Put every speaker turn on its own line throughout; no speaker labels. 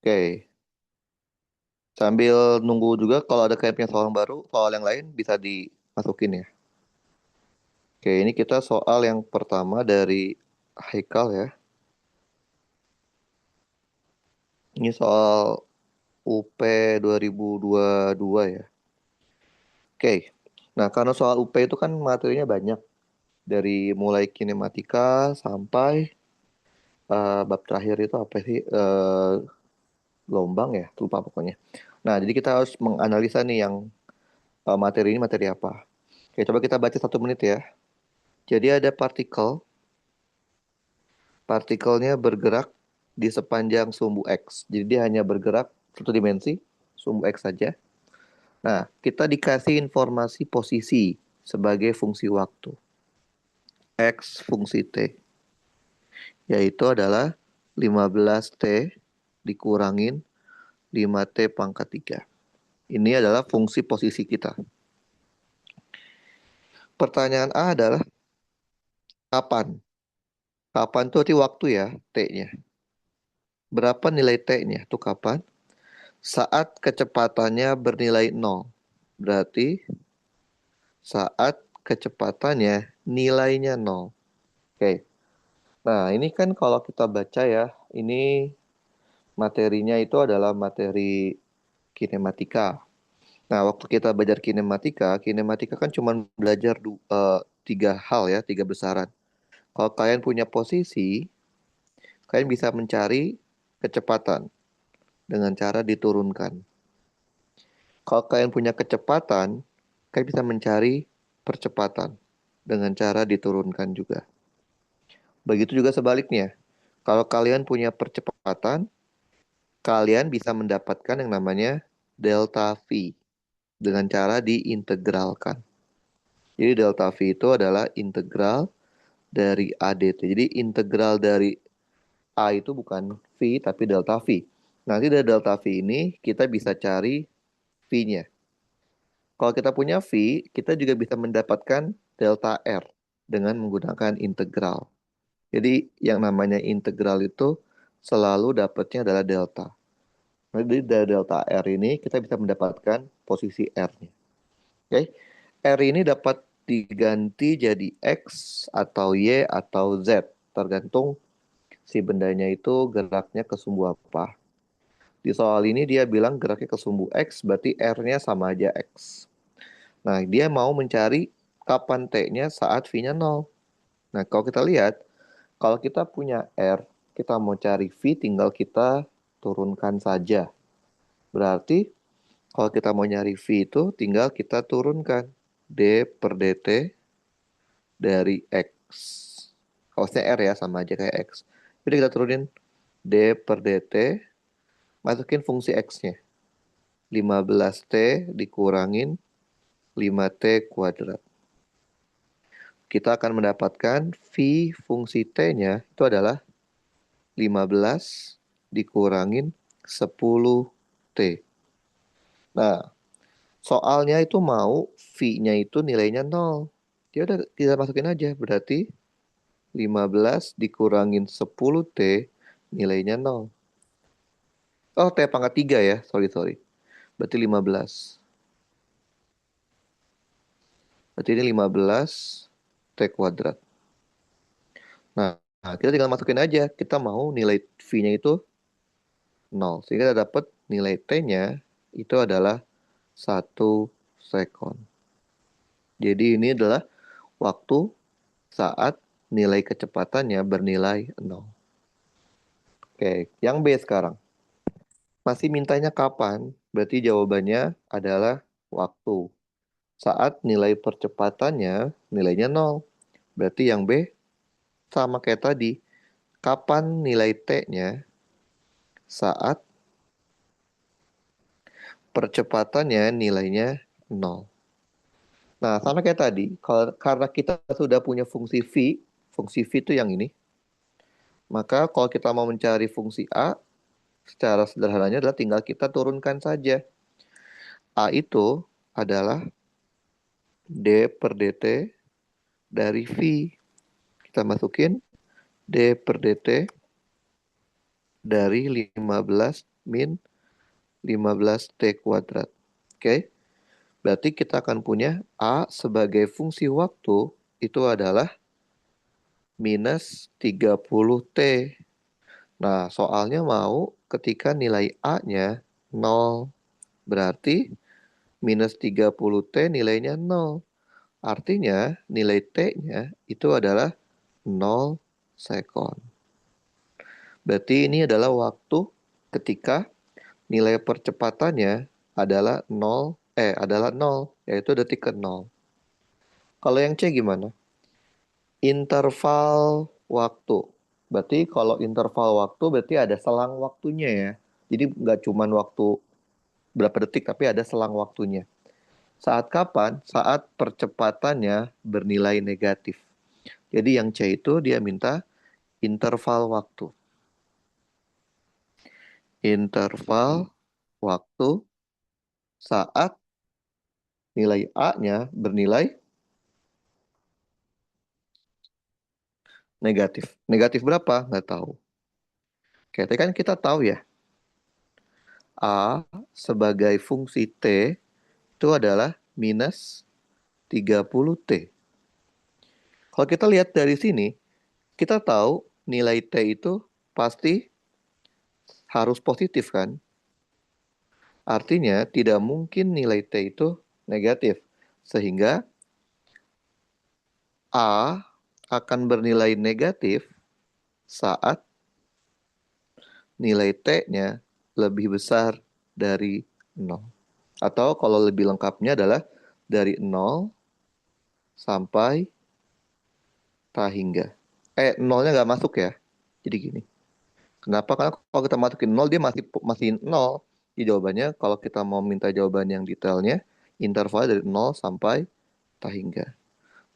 Oke, sambil nunggu juga kalau ada kayaknya soal baru, soal yang lain bisa dimasukin ya. Oke, ini kita soal yang pertama dari Haikal ya. Ini soal UP 2022 ya. Oke, nah karena soal UP itu kan materinya banyak. Dari mulai kinematika sampai bab terakhir itu apa sih? Gelombang ya, lupa pokoknya. Nah, jadi kita harus menganalisa nih yang materi ini materi apa. Oke, coba kita baca 1 menit ya. Jadi ada partikel. Partikelnya bergerak di sepanjang sumbu X. Jadi dia hanya bergerak satu dimensi, sumbu X saja. Nah, kita dikasih informasi posisi sebagai fungsi waktu. X fungsi T. Yaitu adalah 15T dikurangin 5T pangkat 3. Ini adalah fungsi posisi kita. Pertanyaan A adalah kapan? Kapan itu arti waktu ya, T-nya. Berapa nilai T-nya? Itu kapan? Saat kecepatannya bernilai 0. Berarti saat kecepatannya nilainya 0. Oke. Nah, ini kan kalau kita baca ya, ini materinya itu adalah materi kinematika. Nah, waktu kita belajar kinematika, kinematika kan cuma belajar 3 hal ya, 3 besaran. Kalau kalian punya posisi, kalian bisa mencari kecepatan dengan cara diturunkan. Kalau kalian punya kecepatan, kalian bisa mencari percepatan dengan cara diturunkan juga. Begitu juga sebaliknya. Kalau kalian punya percepatan, kalian bisa mendapatkan yang namanya delta V dengan cara diintegralkan. Jadi delta V itu adalah integral dari ADT. Jadi integral dari A itu bukan V tapi delta V. Nanti dari delta V ini kita bisa cari V-nya. Kalau kita punya V, kita juga bisa mendapatkan delta R dengan menggunakan integral. Jadi yang namanya integral itu selalu dapatnya adalah delta. Jadi dari delta R ini kita bisa mendapatkan posisi R-nya. Oke. R ini dapat diganti jadi X atau Y atau Z. Tergantung si bendanya itu geraknya ke sumbu apa. Di soal ini dia bilang geraknya ke sumbu X, berarti R-nya sama aja X. Nah, dia mau mencari kapan T-nya saat V-nya 0. Nah, kalau kita lihat, kalau kita punya R, kita mau cari V, tinggal kita turunkan saja. Berarti, kalau kita mau nyari V itu, tinggal kita turunkan D per dt dari X. Hostnya R ya, sama aja kayak X. Jadi kita turunin D per dt, masukin fungsi X-nya. 15T dikurangin 5T kuadrat. Kita akan mendapatkan V fungsi T-nya itu adalah 15 dikurangin 10T. Nah, soalnya itu mau V-nya itu nilainya 0. Ya udah kita masukin aja. Berarti 15 dikurangin 10T nilainya 0. Oh, T pangkat 3 ya. Sorry, sorry. Berarti 15. Berarti ini 15 T kuadrat. Nah, kita tinggal masukin aja. Kita mau nilai V-nya itu 0. Sehingga kita dapat nilai T-nya itu adalah 1 sekon. Jadi ini adalah waktu saat nilai kecepatannya bernilai 0. Oke, yang B sekarang. Masih mintanya kapan? Berarti jawabannya adalah waktu. Saat nilai percepatannya nilainya 0. Berarti yang B sama kayak tadi. Kapan nilai T-nya saat percepatannya nilainya 0. Nah, sama kayak tadi, kalau karena kita sudah punya fungsi V itu yang ini, maka kalau kita mau mencari fungsi A, secara sederhananya adalah tinggal kita turunkan saja. A itu adalah D per dt dari V. Kita masukin D per dt dari 15 min 15T kuadrat. Oke, berarti kita akan punya A sebagai fungsi waktu itu adalah minus 30T. Nah, soalnya mau ketika nilai A-nya 0. Berarti minus 30T nilainya 0. Artinya nilai T-nya itu adalah 0 sekon. Berarti ini adalah waktu ketika nilai percepatannya adalah 0, yaitu detik ke 0. Kalau yang C gimana? Interval waktu. Berarti kalau interval waktu berarti ada selang waktunya ya. Jadi nggak cuma waktu berapa detik, tapi ada selang waktunya. Saat kapan? Saat percepatannya bernilai negatif. Jadi yang C itu dia minta interval waktu. Interval waktu saat nilai A-nya bernilai negatif. Negatif berapa? Nggak tahu. Oke, tapi kan kita tahu ya, A sebagai fungsi T itu adalah minus 30T. Kalau kita lihat dari sini, kita tahu nilai T itu pasti harus positif kan? Artinya tidak mungkin nilai T itu negatif. Sehingga A akan bernilai negatif saat nilai T-nya lebih besar dari 0. Atau kalau lebih lengkapnya adalah dari 0 sampai tak hingga. Nolnya nggak masuk ya. Jadi gini. Kenapa? Karena kalau kita masukin 0, dia masih masih 0. Jadi jawabannya, kalau kita mau minta jawaban yang detailnya, interval dari 0 sampai tak hingga.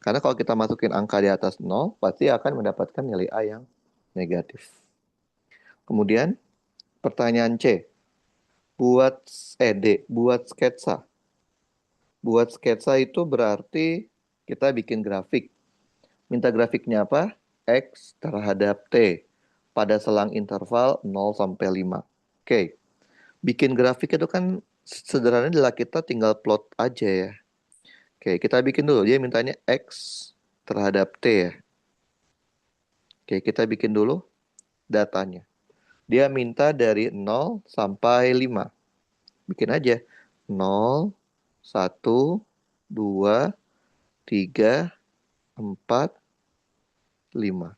Karena kalau kita masukin angka di atas 0, pasti akan mendapatkan nilai A yang negatif. Kemudian, pertanyaan C. Buat buat sketsa. Buat sketsa itu berarti kita bikin grafik. Minta grafiknya apa? X terhadap T pada selang interval 0 sampai 5. Oke, bikin grafik itu kan sederhananya adalah kita tinggal plot aja ya. Oke, kita bikin dulu. Dia mintanya X terhadap T ya. Oke, kita bikin dulu datanya. Dia minta dari 0 sampai 5. Bikin aja. 0, 1, 2, 3, 4, 5.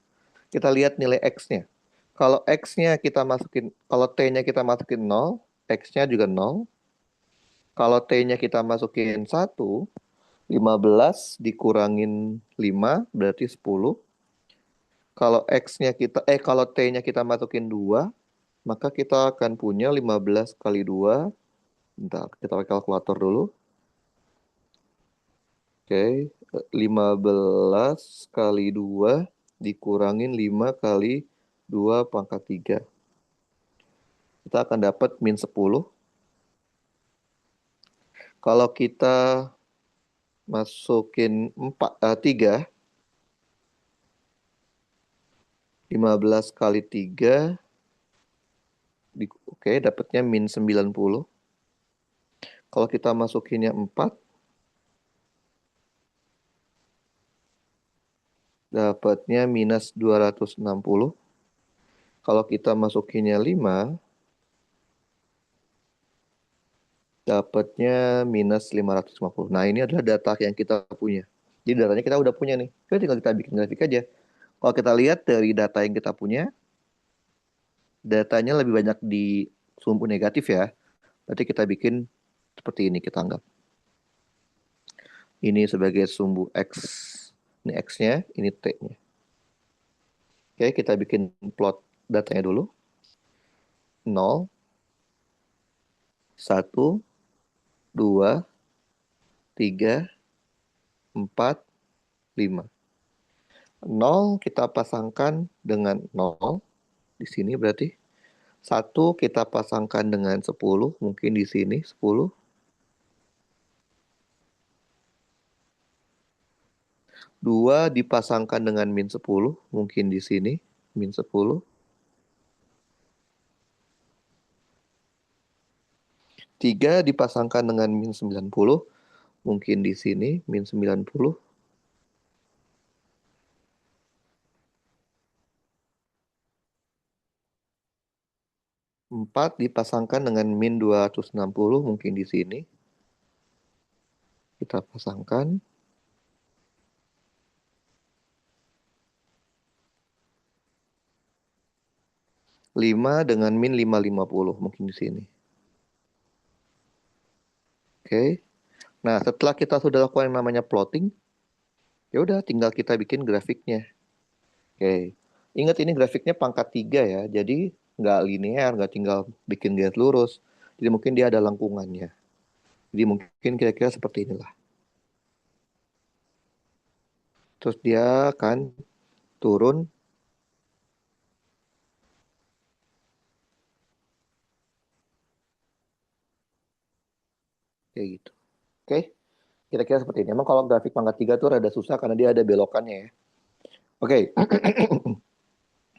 Kita lihat nilai X-nya. Kalau X-nya kita masukin, kalau T-nya kita masukin 0, X-nya juga 0. Kalau T-nya kita masukin 1, 15 dikurangin 5 berarti 10. Kalau X-nya kalau T-nya kita masukin 2, maka kita akan punya 15 kali 2. Bentar, kita pakai kalkulator dulu. Oke, 15 kali 2 dikurangin 5 kali 2 pangkat 3. Kita akan dapat min 10. Kalau kita masukin 3, 15 kali 3, oke, dapatnya min 90. Kalau kita masukinnya 4, dapatnya minus 260. Kalau kita masukinnya 5, dapatnya minus 550. Nah, ini adalah data yang kita punya. Jadi datanya kita udah punya nih. Jadi tinggal kita bikin grafik aja. Kalau kita lihat dari data yang kita punya, datanya lebih banyak di sumbu negatif ya. Berarti kita bikin seperti ini kita anggap. Ini sebagai sumbu X. Ini X-nya, ini T-nya. Oke, kita bikin plot datanya dulu. 0, 1, 2, 3, 4, 5. 0 kita pasangkan dengan 0 di sini berarti. 1 kita pasangkan dengan 10, mungkin di sini 10. 2 dipasangkan dengan min 10, mungkin di sini min 10. 3 dipasangkan dengan min 90, mungkin di sini min 90. 4 dipasangkan dengan min 260, mungkin di sini. Kita pasangkan. 5 dengan min 550, mungkin di sini. Oke. Nah, setelah kita sudah lakukan yang namanya plotting, ya udah tinggal kita bikin grafiknya. Oke. Ingat ini grafiknya pangkat 3 ya. Jadi nggak linear, nggak tinggal bikin garis lurus. Jadi mungkin dia ada lengkungannya. Jadi mungkin kira-kira seperti inilah. Terus dia akan turun kayak gitu. Oke, kira-kira seperti ini. Emang kalau grafik pangkat 3 tuh rada susah karena dia ada belokannya ya. Oke,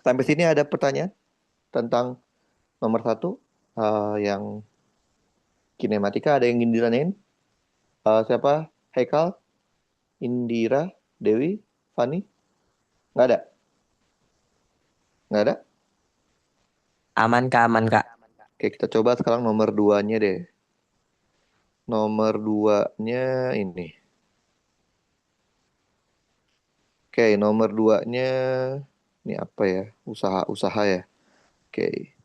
sampai sini ada pertanyaan tentang nomor 1 yang kinematika. Ada yang ingin ditanyain? Siapa? Haikal, Indira, Dewi, Fani? Nggak ada? Nggak ada?
Aman Kak.
Oke, kita coba sekarang nomor 2-nya deh. Nomor 2-nya ini. Oke, nomor 2-nya ini apa ya? Usaha-usaha ya. Oke.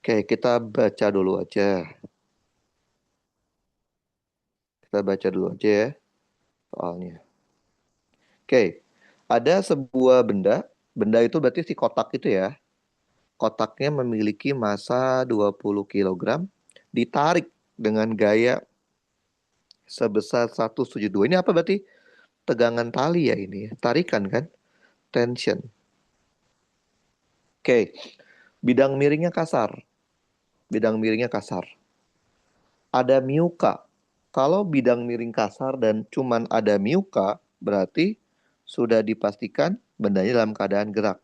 Oke, kita baca dulu aja. Kita baca dulu aja ya soalnya. Oke, ada sebuah benda. Benda itu berarti si kotak itu ya. Kotaknya memiliki massa 20 kilogram, ditarik dengan gaya sebesar 172. Ini apa berarti? Tegangan tali ya ini. Tarikan kan? Tension. Oke, bidang miringnya kasar. Bidang miringnya kasar. Ada miuka. Kalau bidang miring kasar dan cuman ada miuka, berarti sudah dipastikan bendanya dalam keadaan gerak.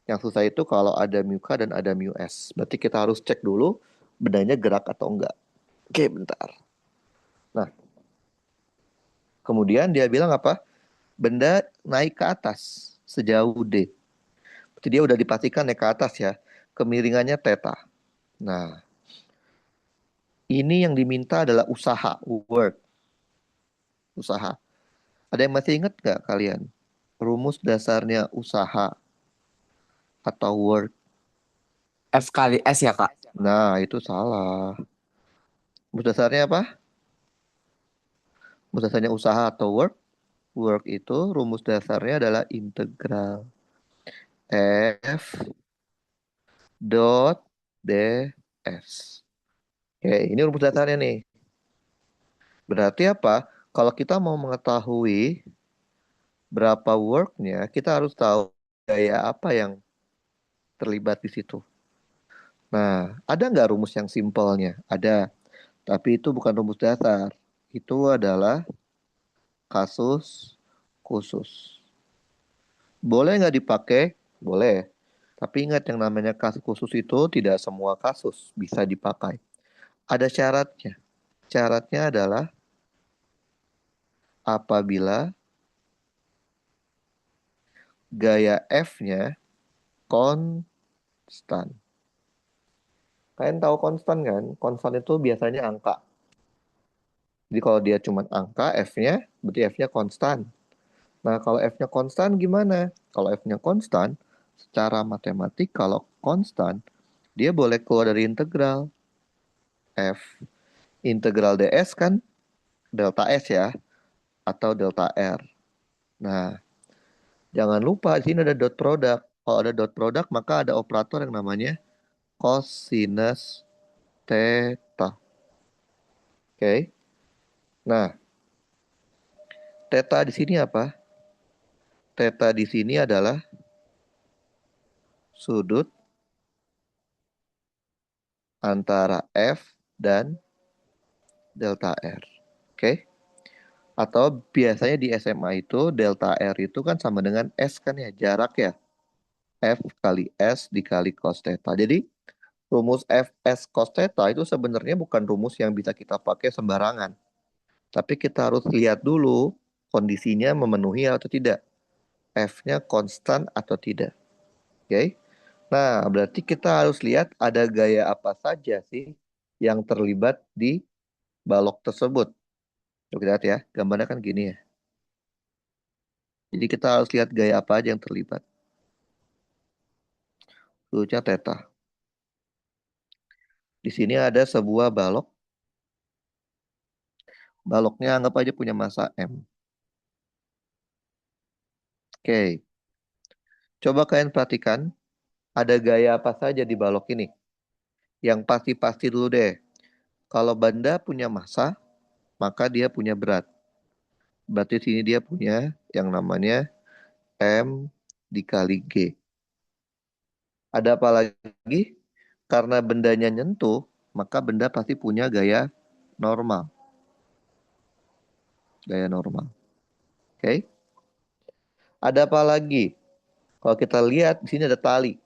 Yang susah itu kalau ada miuka dan ada mu s. Berarti kita harus cek dulu bendanya gerak atau enggak. Oke, bentar. Nah, kemudian dia bilang apa? Benda naik ke atas sejauh D. Berarti dia udah dipastikan naik ke atas ya. Kemiringannya theta. Nah, ini yang diminta adalah usaha, work, usaha. Ada yang masih ingat nggak kalian? Rumus dasarnya usaha atau work.
F kali S ya Kak.
Nah, itu salah. Rumus dasarnya apa? Rumus dasarnya usaha atau work. Work itu rumus dasarnya adalah integral F dot ds. Oke, ini rumus dasarnya nih. Berarti apa? Kalau kita mau mengetahui berapa worknya, kita harus tahu gaya apa yang terlibat di situ. Nah, ada nggak rumus yang simpelnya? Ada, tapi itu bukan rumus dasar. Itu adalah kasus khusus. Boleh nggak dipakai? Boleh. Tapi ingat yang namanya kasus khusus itu tidak semua kasus bisa dipakai. Ada syaratnya. Syaratnya adalah apabila gaya F-nya konstan. Kalian tahu konstan kan? Konstan itu biasanya angka. Jadi kalau dia cuma angka F-nya, berarti F-nya konstan. Nah, kalau F-nya konstan gimana? Kalau F-nya konstan, secara matematik kalau konstan, dia boleh keluar dari integral. F integral ds kan delta S ya, atau delta R. Nah, jangan lupa di sini ada dot product. Kalau ada dot product, maka ada operator yang namanya cosinus theta. Oke. Nah, theta di sini apa? Theta di sini adalah sudut antara F dan delta R. Oke. Atau biasanya di SMA itu delta R itu kan sama dengan S kan ya, jarak ya. F kali S dikali cos theta. Jadi Rumus Fs cos theta itu sebenarnya bukan rumus yang bisa kita pakai sembarangan. Tapi kita harus lihat dulu kondisinya memenuhi atau tidak. F-nya konstan atau tidak. Oke. Nah, berarti kita harus lihat ada gaya apa saja sih yang terlibat di balok tersebut. Coba kita lihat ya, gambarnya kan gini ya. Jadi kita harus lihat gaya apa aja yang terlibat. Dulunya theta. Di sini ada sebuah balok. Baloknya anggap aja punya massa M. Oke. Coba kalian perhatikan, ada gaya apa saja di balok ini. Yang pasti-pasti dulu deh. Kalau benda punya massa, maka dia punya berat. Berarti sini dia punya yang namanya M dikali G. Ada apa lagi? Karena bendanya nyentuh, maka benda pasti punya gaya normal. Gaya normal. Oke. Ada apa lagi? Kalau kita lihat di sini ada tali.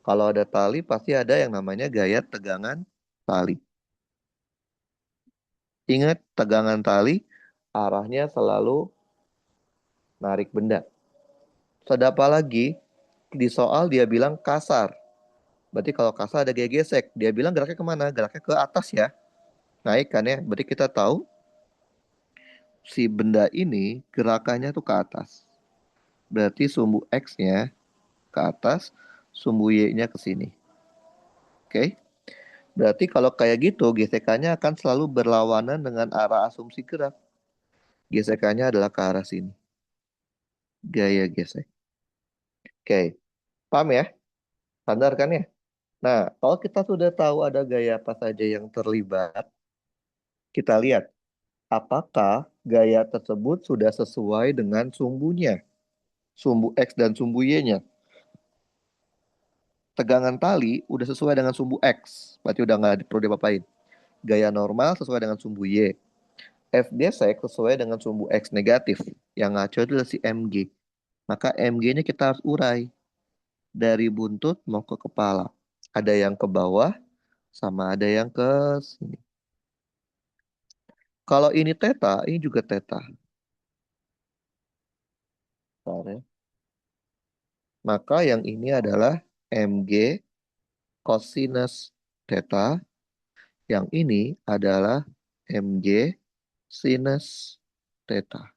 Kalau ada tali pasti ada yang namanya gaya tegangan tali. Ingat tegangan tali arahnya selalu narik benda. Terus ada apa lagi? Di soal dia bilang kasar. Berarti kalau kasar ada gaya gesek. Dia bilang geraknya kemana? Geraknya ke atas ya. Naik kan ya. Berarti kita tahu si benda ini gerakannya tuh ke atas. Berarti sumbu X-nya ke atas, sumbu Y-nya ke sini. Oke? Berarti kalau kayak gitu, gesekannya akan selalu berlawanan dengan arah asumsi gerak. Gesekannya adalah ke arah sini. Gaya gesek. Oke, paham ya? Sadar kan ya? Nah, kalau kita sudah tahu ada gaya apa saja yang terlibat, kita lihat apakah gaya tersebut sudah sesuai dengan sumbunya, sumbu X dan sumbu Y-nya. Tegangan tali udah sesuai dengan sumbu X, berarti udah nggak perlu diapa-apain. Gaya normal sesuai dengan sumbu Y. F gesek sesuai dengan sumbu X negatif. Yang ngaco itu adalah si MG. Maka MG-nya kita harus urai. Dari buntut mau ke kepala. Ada yang ke bawah, sama ada yang ke sini. Kalau ini theta, ini juga theta. Bentar ya. Maka yang ini adalah MG cosinus theta. Yang ini adalah MG sinus theta.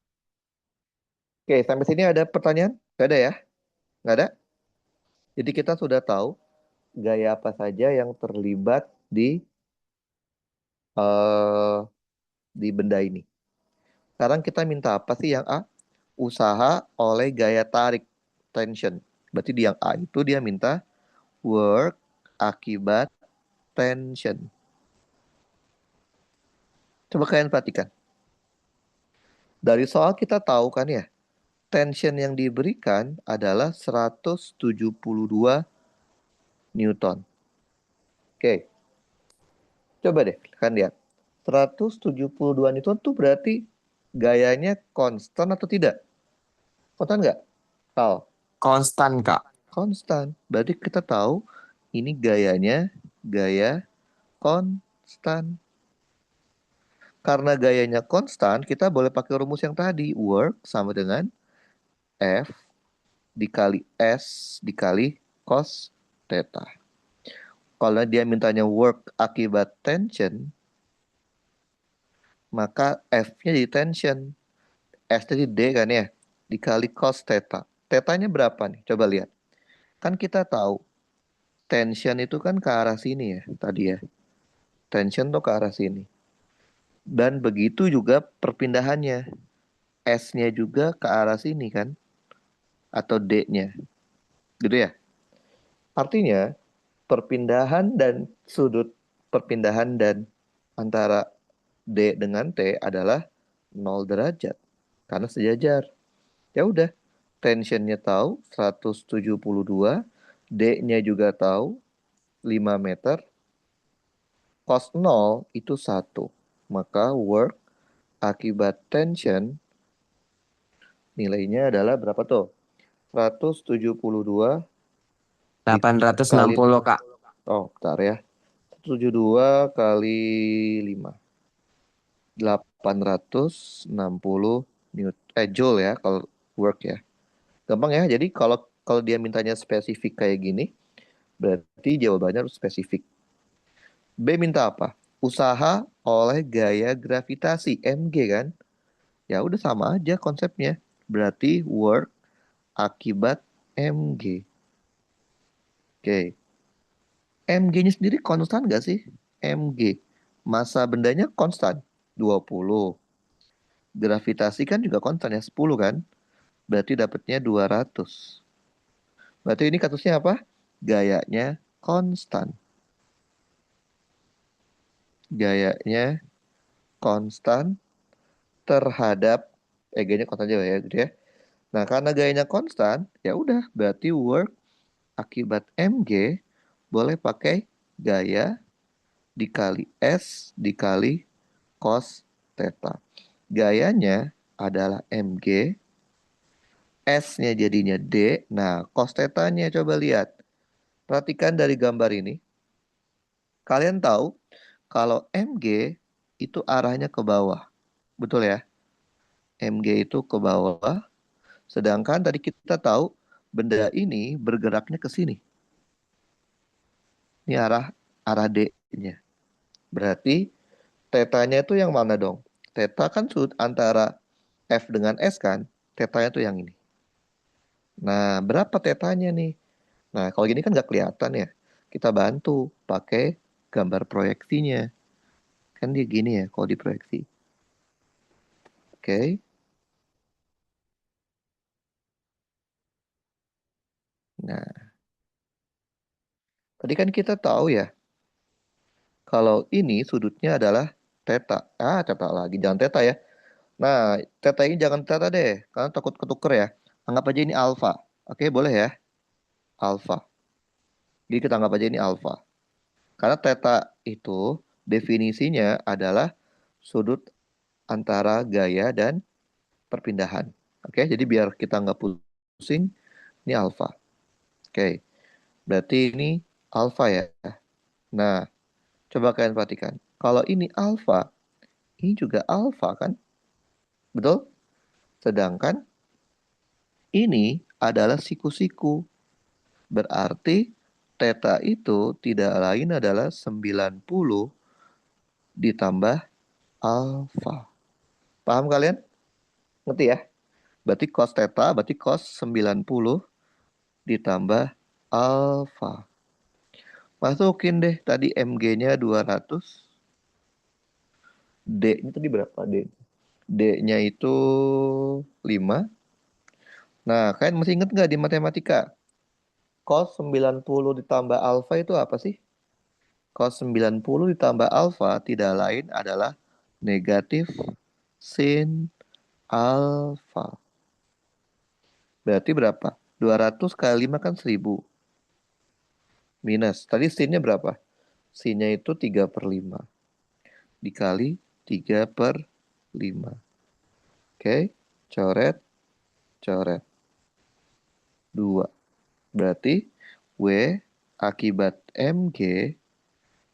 Oke, sampai sini ada pertanyaan? Gak ada ya? Gak ada? Jadi kita sudah tahu gaya apa saja yang terlibat eh, di benda ini. Sekarang kita minta apa sih yang A? Usaha oleh gaya tarik, tension. Berarti di yang A itu dia minta work akibat tension. Coba kalian perhatikan. Dari soal kita tahu kan ya, tension yang diberikan adalah 172 Newton. Oke, coba deh kalian lihat. 172 Newton tuh berarti gayanya konstan atau tidak? Konstan nggak? Kal,
Konstan, Kak.
konstan. Berarti kita tahu ini gayanya gaya konstan. Karena gayanya konstan, kita boleh pakai rumus yang tadi. Work sama dengan F dikali S dikali cos theta. Kalau dia mintanya work akibat tension, maka F-nya jadi tension. S tadi D kan ya, dikali cos theta. Tetanya berapa nih? Coba lihat. Kan kita tahu tension itu kan ke arah sini ya, tadi ya. Tension tuh ke arah sini. Dan begitu juga perpindahannya. S-nya juga ke arah sini kan, atau D-nya. Gitu ya. Artinya, perpindahan dan sudut perpindahan dan antara D dengan T adalah 0 derajat. Karena sejajar. Ya udah, tensionnya tahu 172, D-nya juga tahu 5 meter, cos 0 itu 1. Maka work akibat tension nilainya adalah berapa tuh? 172
delapan ratus enam
dikali
puluh Kak.
Oh, bentar ya. 172 kali 5. 860 joule ya kalau work ya. Gampang ya. Jadi kalau kalau dia mintanya spesifik kayak gini, berarti jawabannya harus spesifik. B minta apa? Usaha oleh gaya gravitasi mg kan? Ya udah sama aja konsepnya. Berarti work akibat mg. Oke. Mg-nya sendiri konstan nggak sih? Mg. Massa bendanya konstan. 20. Gravitasi kan juga konstan ya, 10 kan? Berarti dapatnya 200. Berarti ini kasusnya apa? Gayanya konstan. Gayanya konstan terhadap gayanya konstan aja ya, gitu ya. Nah, karena gayanya konstan, ya udah berarti work akibat mg boleh pakai gaya dikali s dikali cos theta. Gayanya adalah mg, s-nya jadinya d. Nah, cos theta-nya coba lihat. Perhatikan dari gambar ini. Kalian tahu kalau mg itu arahnya ke bawah. Betul ya? Mg itu ke bawah. Sedangkan tadi kita tahu benda ini bergeraknya ke sini. Ini arah arah D-nya. Berarti tetanya itu yang mana dong? Teta kan sudut antara F dengan S kan? Tetanya tuh yang ini. Nah, berapa tetanya nih? Nah, kalau gini kan nggak kelihatan ya. Kita bantu pakai gambar proyeksinya. Kan dia gini ya kalau diproyeksi. Oke. Nah, tadi kan kita tahu ya, kalau ini sudutnya adalah teta. Teta lagi, jangan teta ya. Nah, teta ini jangan teta deh, karena takut ketuker ya. Anggap aja ini alfa. Oke, boleh ya? Alfa. Jadi kita anggap aja ini alfa. Karena teta itu definisinya adalah sudut antara gaya dan perpindahan. Oke, jadi biar kita nggak pusing, ini alfa. Oke, berarti ini alfa ya. Nah, coba kalian perhatikan. Kalau ini alfa, ini juga alfa kan? Betul? Sedangkan ini adalah siku-siku. Berarti theta itu tidak lain adalah 90 ditambah alfa. Paham kalian? Ngerti ya? Berarti cos theta, berarti cos 90 ditambah alfa. Masukin deh tadi mg-nya 200. D-nya tadi berapa D? D-nya itu 5. Nah, kalian masih inget nggak di matematika? Cos 90 ditambah alfa itu apa sih? Cos 90 ditambah alfa tidak lain adalah negatif sin alfa. Berarti berapa? 200 kali 5 kan 1000. Minus. Tadi sinnya berapa? Sinnya itu 3/5. Dikali 3/5. Oke. Coret, coret. 2. Berarti W akibat MG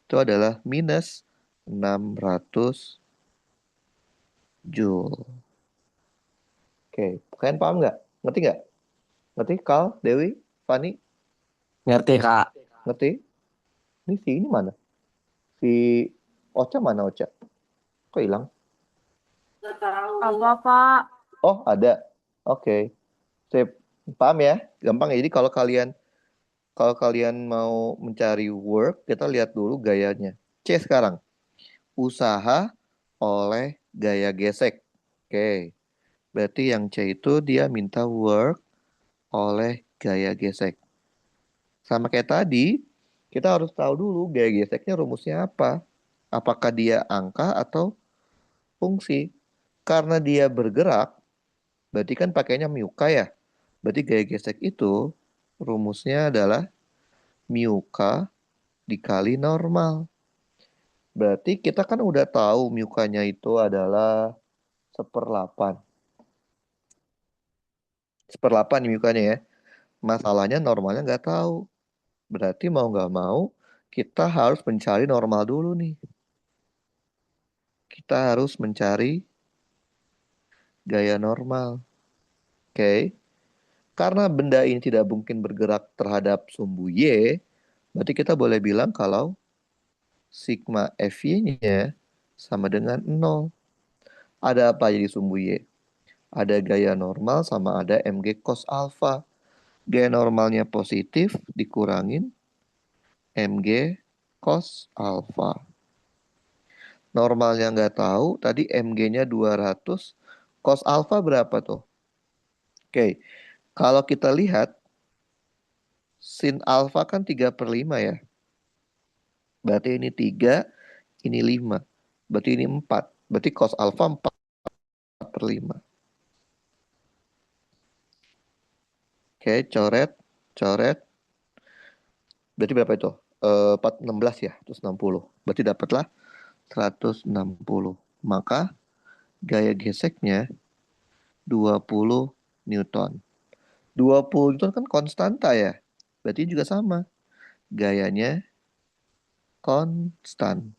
itu adalah minus 600 Joule. Oke, kalian paham nggak? Ngerti nggak? Ngerti, Kal, Dewi, Fani?
Ngerti, Kak.
Ngerti? Ini mana? Si Ocha mana Ocha? Kok hilang?
Apa, Pak?
Oh, ada. Oke. Sip. Paham ya? Gampang ya. Jadi kalau kalian mau mencari work, kita lihat dulu gayanya. C sekarang. Usaha oleh gaya gesek. Oke. Berarti yang C itu dia minta work oleh gaya gesek. Sama kayak tadi, kita harus tahu dulu gaya geseknya rumusnya apa. Apakah dia angka atau fungsi? Karena dia bergerak, berarti kan pakainya muka ya. Berarti gaya gesek itu rumusnya adalah muka dikali normal. Berarti kita kan udah tahu mukanya itu adalah 1/8. 1/8 nih mukanya ya. Masalahnya normalnya nggak tahu. Berarti mau nggak mau kita harus mencari normal dulu nih. Kita harus mencari gaya normal. Oke. Karena benda ini tidak mungkin bergerak terhadap sumbu Y, berarti kita boleh bilang kalau sigma Fy-nya sama dengan 0. Ada apa aja di sumbu Y? Ada gaya normal sama ada Mg cos alpha. Gaya normalnya positif dikurangin Mg cos alpha. Normalnya nggak tahu, tadi Mg-nya 200. Cos alpha berapa tuh? Oke, kalau kita lihat, sin alpha kan 3/5 ya. Berarti ini 3, ini 5. Berarti ini 4. Berarti cos alpha 4/5. Oke, coret, coret. Berarti berapa itu? 16 ya, 160. Berarti dapatlah 160. Maka gaya geseknya 20 Newton. 20 Newton kan konstanta ya. Berarti juga sama. Gayanya konstan.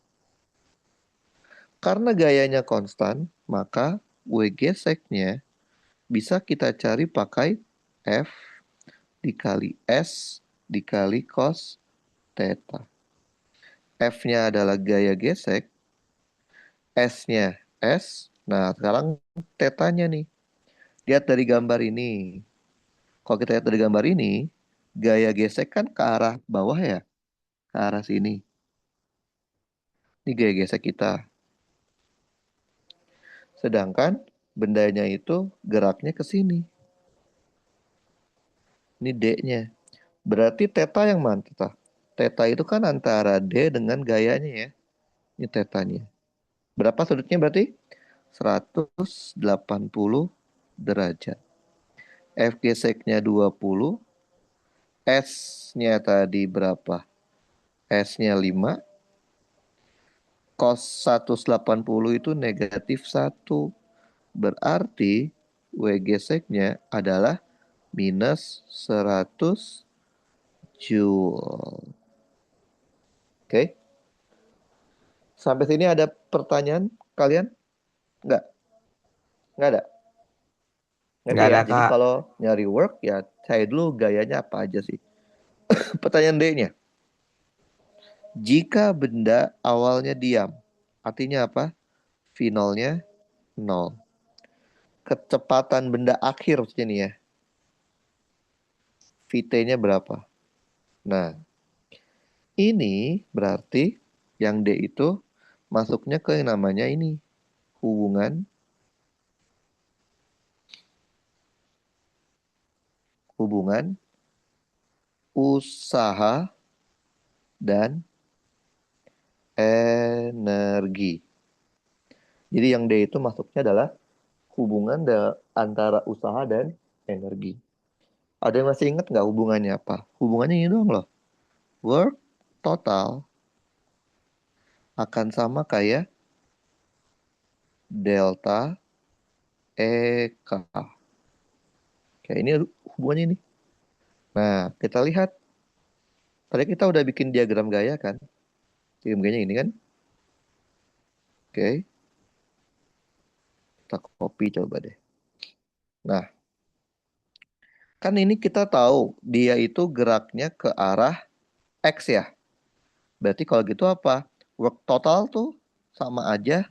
Karena gayanya konstan, maka W geseknya bisa kita cari pakai F dikali S dikali cos theta. F-nya adalah gaya gesek, S-nya S. Nah, sekarang tetanya nih. Lihat dari gambar ini. Kalau kita lihat dari gambar ini, gaya gesek kan ke arah bawah ya, ke arah sini. Ini gaya gesek kita. Sedangkan bendanya itu geraknya ke sini. Ini D-nya. Berarti theta yang mana theta? Theta itu kan antara D dengan gayanya ya. Ini tetanya. Berapa sudutnya berarti? 180 derajat. F geseknya 20. S-nya tadi berapa? S-nya 5. Cos 180 itu negatif 1. Berarti W geseknya adalah minus 100 Joule. Oke. Sampai sini ada pertanyaan kalian? Nggak? Nggak ada? Oke
Nggak
ya,
ada,
jadi
Kak.
kalau nyari work ya cari dulu gayanya apa aja sih. Pertanyaan D-nya. Jika benda awalnya diam, artinya apa? V0-nya 0. Kecepatan benda akhir maksudnya nih ya. Vt-nya berapa? Nah, ini berarti yang D itu masuknya ke yang namanya ini. Hubungan hubungan usaha dan energi. Jadi yang D itu masuknya adalah hubungan antara usaha dan energi. Ada yang masih ingat nggak hubungannya apa? Hubungannya ini doang loh. Work total akan sama kayak delta EK. Kayak ini hubungannya ini. Nah, kita lihat. Tadi kita udah bikin diagram gaya kan? Diagram gayanya ini kan? Oke, kita copy coba deh. Nah, kan ini kita tahu dia itu geraknya ke arah X ya. Berarti kalau gitu apa? Work total tuh sama aja.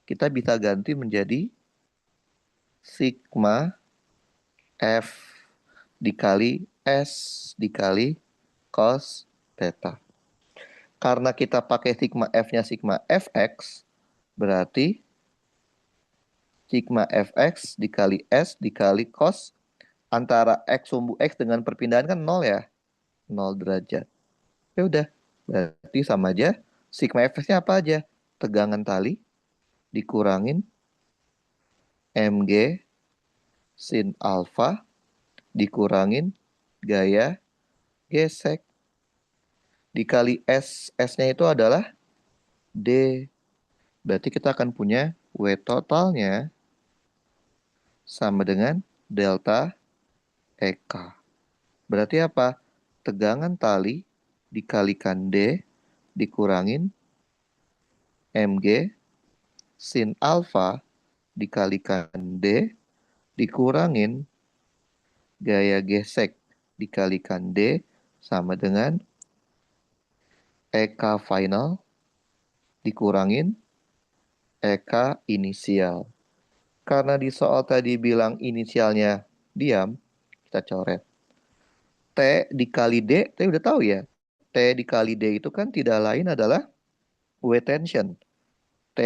Kita bisa ganti menjadi sigma F dikali S dikali cos theta. Karena kita pakai sigma F-nya sigma Fx, berarti sigma Fx dikali S dikali cos antara X sumbu X dengan perpindahan kan 0 ya. 0 derajat. Ya udah, berarti sama aja. Sigma Fx-nya apa aja? Tegangan tali dikurangin Mg sin alfa dikurangin gaya gesek dikali S. S-nya itu adalah D. Berarti kita akan punya W totalnya sama dengan delta EK. Berarti apa? Tegangan tali dikalikan D dikurangin mg sin alfa dikalikan D dikurangin gaya gesek dikalikan D sama dengan EK final dikurangin EK inisial. Karena di soal tadi bilang inisialnya diam, kita coret. T dikali D, kita udah tahu ya. T dikali D itu kan tidak lain adalah W tension. T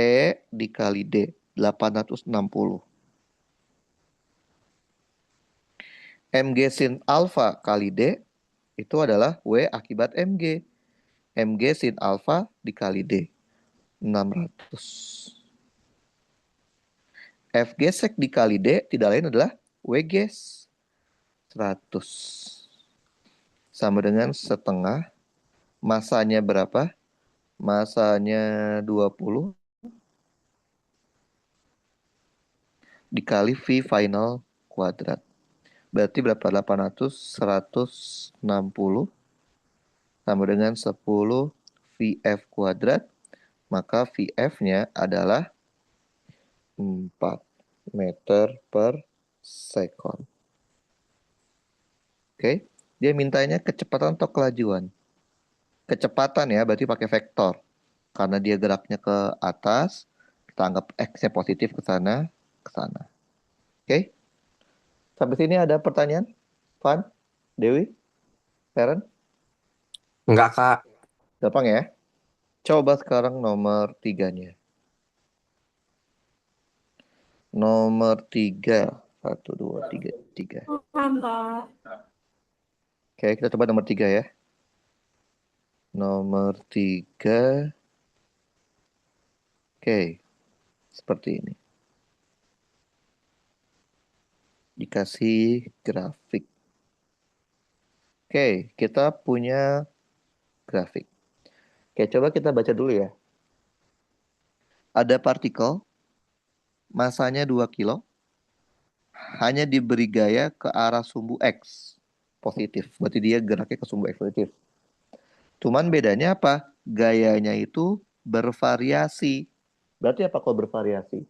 dikali D, 860. Mg sin alfa kali D itu adalah W akibat Mg. Mg sin alfa dikali D, 600. F gesek dikali D tidak lain adalah W ges, 100. Sama dengan setengah. Masanya berapa? Masanya 20 dikali V final kuadrat. Berarti berapa? 800, 160 sama dengan 10 VF kuadrat. Maka VF-nya adalah 4 meter per second. Oke, dia mintanya kecepatan atau kelajuan. Kecepatan ya, berarti pakai vektor. Karena dia geraknya ke atas, kita anggap X-nya positif ke sana, ke sana. Oke, sampai sini ada pertanyaan? Van, Dewi, Karen?
Enggak, Kak.
Gampang ya? Coba sekarang nomor 3-nya. Nomor 3. 1, 2, 3, 3.
Mantap.
Oke, kita coba nomor 3 ya. Nomor 3. Oke, seperti ini. Dikasih grafik. Oke, kita punya grafik. Oke, coba kita baca dulu ya. Ada partikel, masanya 2 kilo, hanya diberi gaya ke arah sumbu X. Positif, berarti dia geraknya ke sumbu X positif. Cuman bedanya apa? Gayanya itu bervariasi. Berarti apa kalau bervariasi?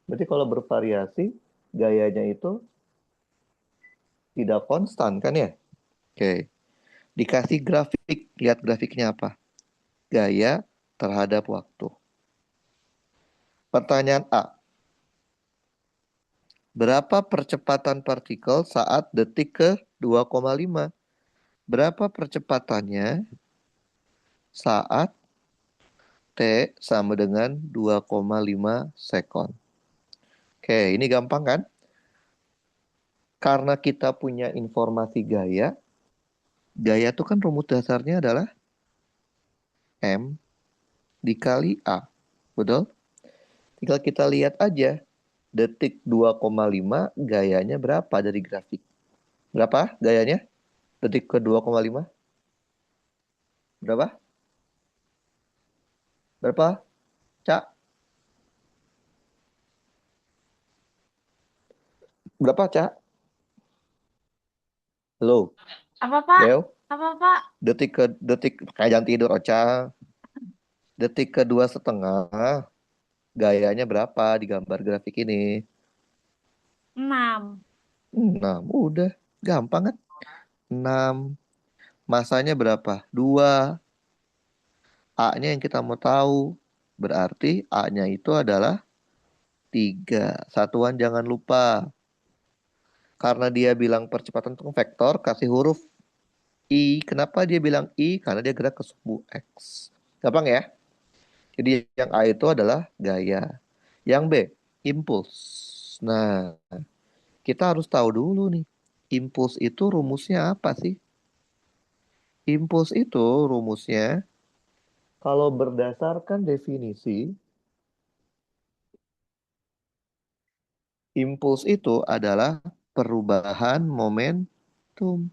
Berarti kalau bervariasi, gayanya itu tidak konstan kan ya? Oke. Dikasih grafik, lihat grafiknya apa? Gaya terhadap waktu. Pertanyaan A. Berapa percepatan partikel saat detik ke 2,5? Berapa percepatannya saat T sama dengan 2,5 sekon? Oke, ini gampang kan? Karena kita punya informasi gaya, gaya itu kan rumus dasarnya adalah M dikali A. Betul? Tinggal kita lihat aja. Detik 2,5 gayanya berapa dari grafik? Berapa gayanya? Detik ke 2,5? Berapa? Berapa? Cak? Berapa, Cak? Halo,
Apa, Pak?
Deo?
Apa, Pak?
Detik kayak jangan tidur, Ocha. Detik kedua setengah gayanya berapa di gambar grafik ini?
6.
6. Udah gampang kan? 6. Masanya berapa? 2. A-nya yang kita mau tahu. Berarti A-nya itu adalah 3. Satuan jangan lupa. Karena dia bilang percepatan itu vektor, kasih huruf I. Kenapa dia bilang I? Karena dia gerak ke sumbu X. Gampang ya? Jadi yang A itu adalah gaya. Yang B, impuls. Nah, kita harus tahu dulu nih. Impuls itu rumusnya apa sih? Impuls itu rumusnya, kalau berdasarkan definisi, impuls itu adalah perubahan momentum.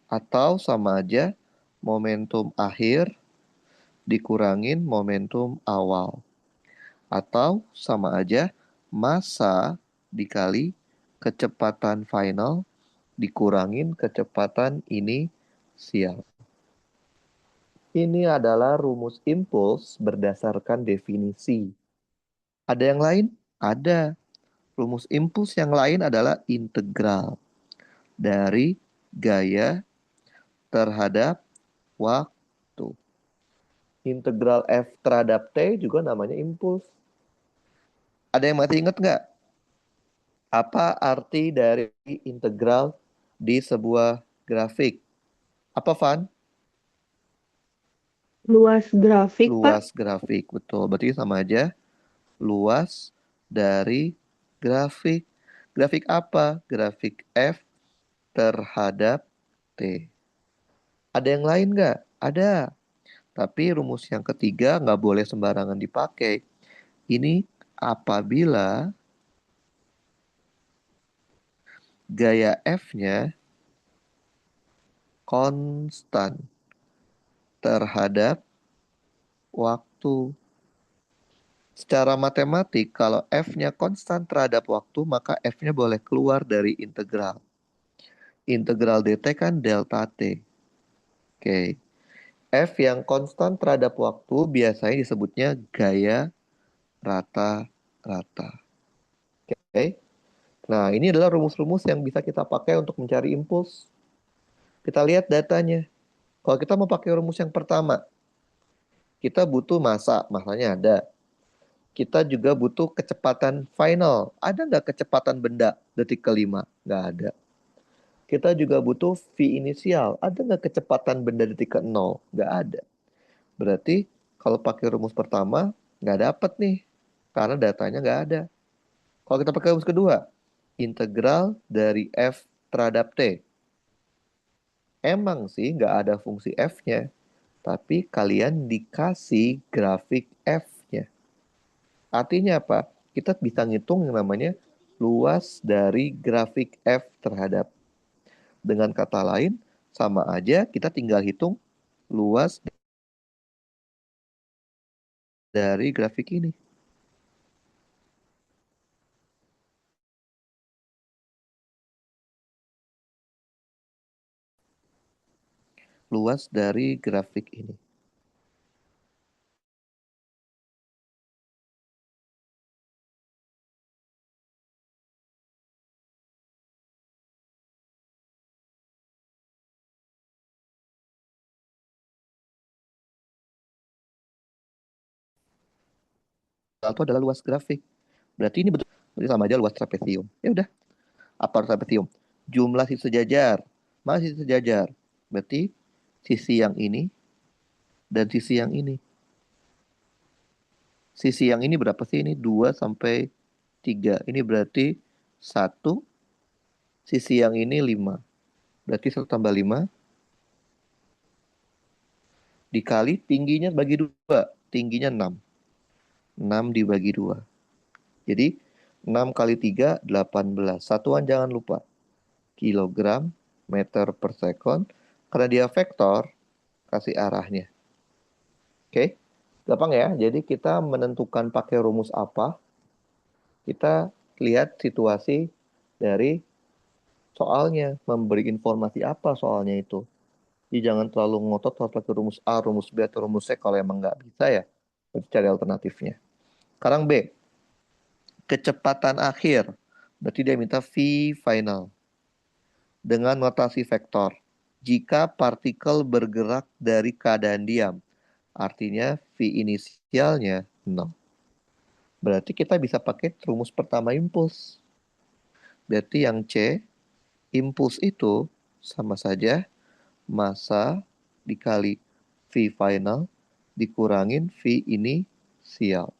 Atau sama aja momentum akhir dikurangin momentum awal. Atau sama aja massa dikali kecepatan final dikurangin kecepatan inisial. Ini adalah rumus impuls berdasarkan definisi. Ada yang lain? Ada. Rumus impuls yang lain adalah integral dari gaya terhadap waktu. Integral F terhadap T juga namanya impuls. Ada yang masih ingat nggak? Apa arti dari integral di sebuah grafik? Apa, Van?
Luas grafik, Pak.
Luas grafik, betul. Berarti sama aja. Luas dari grafik. Grafik apa? Grafik F terhadap T. Ada yang lain nggak? Ada. Tapi rumus yang ketiga nggak boleh sembarangan dipakai. Ini apabila gaya F-nya konstan terhadap waktu. Secara matematik, kalau F-nya konstan terhadap waktu, maka F-nya boleh keluar dari integral. Integral dt kan delta T. Oke. F yang konstan terhadap waktu biasanya disebutnya gaya rata-rata. Oke. Nah, ini adalah rumus-rumus yang bisa kita pakai untuk mencari impuls. Kita lihat datanya. Kalau kita mau pakai rumus yang pertama, kita butuh massa. Massanya ada. Kita juga butuh kecepatan final. Ada nggak kecepatan benda detik kelima? Nggak ada. Kita juga butuh V inisial. Ada nggak kecepatan benda detik ke 0? Nggak ada. Berarti kalau pakai rumus pertama, nggak dapet nih. Karena datanya nggak ada. Kalau kita pakai rumus kedua, integral dari F terhadap T. Emang sih nggak ada fungsi F-nya. Tapi kalian dikasih grafik F-nya. Artinya apa? Kita bisa ngitung yang namanya luas dari grafik F terhadap. Dengan kata lain, sama aja kita tinggal hitung luas dari grafik ini. Luas dari grafik ini. Itu adalah luas grafik. Berarti ini betul. Berarti sama aja luas trapesium. Ya udah. Apa trapesium? Jumlah sisi sejajar. Masih sejajar. Berarti sisi yang ini dan sisi yang ini. Sisi yang ini berapa sih? Ini 2 sampai 3. Ini berarti 1. Sisi yang ini 5. Berarti 1 tambah 5. Dikali tingginya bagi 2. Tingginya 6. 6 dibagi 2. Jadi 6 kali 3, 18. Satuan jangan lupa. Kilogram, meter per sekon. Karena dia vektor, kasih arahnya. Oke? Gampang ya. Jadi kita menentukan pakai rumus apa. Kita lihat situasi dari soalnya. Memberi informasi apa soalnya itu. Jadi jangan terlalu ngotot harus pakai rumus A, rumus B, atau rumus C. Kalau emang nggak bisa ya, berarti cari alternatifnya. Sekarang B. Kecepatan akhir. Berarti dia minta V final. Dengan notasi vektor. Jika partikel bergerak dari keadaan diam. Artinya V inisialnya 0. Berarti kita bisa pakai rumus pertama impuls. Berarti yang C, impuls itu sama saja massa dikali V final dikurangin V inisial.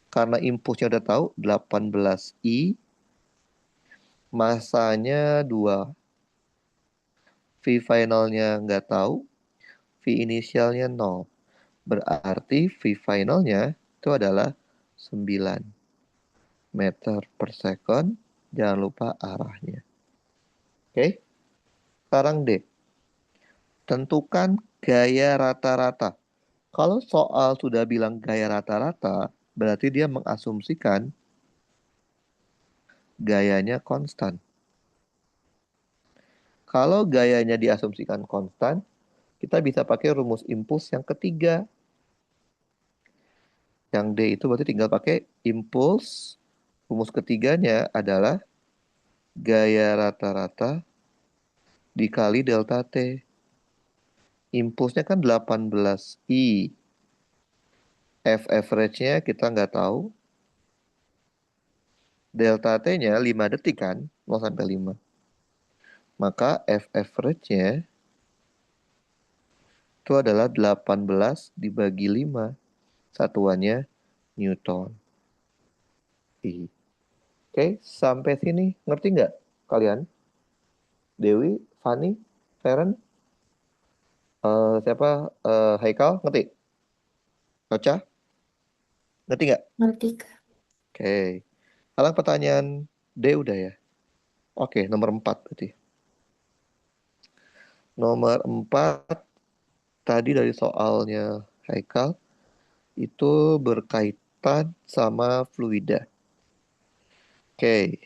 Karena impulsnya udah tahu 18I, massanya 2. V finalnya nggak tahu, V inisialnya 0. Berarti V finalnya itu adalah 9 meter per second. Jangan lupa arahnya. Oke, sekarang D. Tentukan gaya rata-rata. Kalau soal sudah bilang gaya rata-rata, berarti dia mengasumsikan gayanya konstan. Kalau gayanya diasumsikan konstan, kita bisa pakai rumus impuls yang ketiga. Yang D itu berarti tinggal pakai impuls. Rumus ketiganya adalah gaya rata-rata dikali delta T. Impulsnya kan 18 I. F average-nya kita nggak tahu. Delta T-nya 5 detik kan, 0 sampai 5. Maka F average-nya itu adalah 18 dibagi 5. Satuannya Newton. I. Oke, sampai sini ngerti nggak kalian? Dewi, Fani, Feren, siapa? Haikal, ngerti? Koca, ngerti nggak?
Ngerti, Kak.
Oke. Sekarang pertanyaan D udah ya. Oke, nomor 4 berarti. Nomor 4 tadi dari soalnya Haikal itu berkaitan sama fluida. Oke.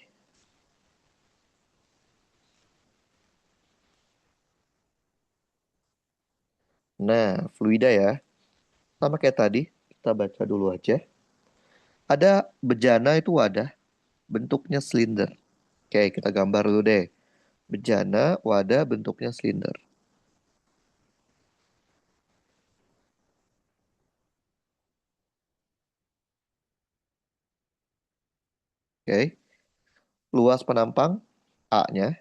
Nah, fluida ya. Sama kayak tadi, kita baca dulu aja. Ada bejana itu wadah, bentuknya silinder. Oke, kita gambar dulu deh. Bejana, wadah, bentuknya silinder. Oke. Luas penampang A-nya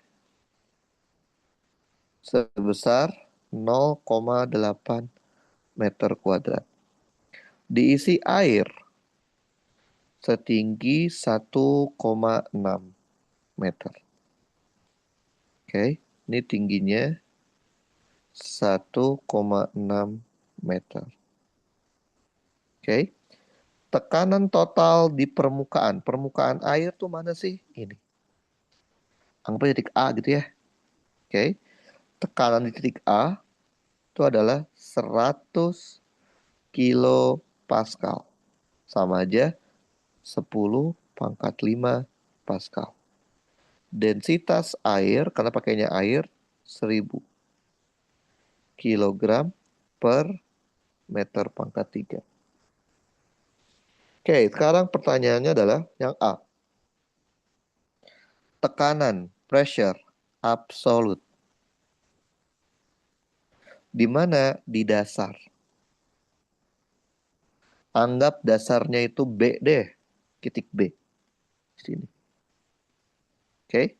sebesar 0,8 meter kuadrat. Diisi air setinggi 1,6 meter. Oke, ini tingginya 1,6 meter. Oke, tekanan total di permukaan. Permukaan air tuh mana sih? Ini. Anggap aja titik A gitu ya. Oke, tekanan di titik A itu adalah 100 kilo Pascal. Sama aja 10 pangkat 5 Pascal. Densitas air, karena pakainya air, 1000 kilogram per meter pangkat 3. Oke, sekarang pertanyaannya adalah yang A. Tekanan, pressure, absolute. Di mana? Di dasar. Anggap dasarnya itu B deh. Titik B. Sini. Oke.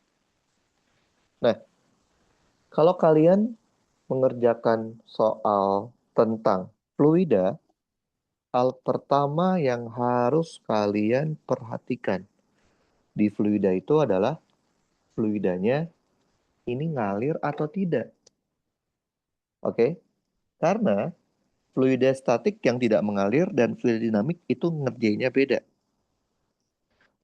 Nah, kalau kalian mengerjakan soal tentang fluida, hal pertama yang harus kalian perhatikan di fluida itu adalah fluidanya ini ngalir atau tidak. Oke? Karena fluida statik yang tidak mengalir dan fluida dinamik itu ngerjainnya beda.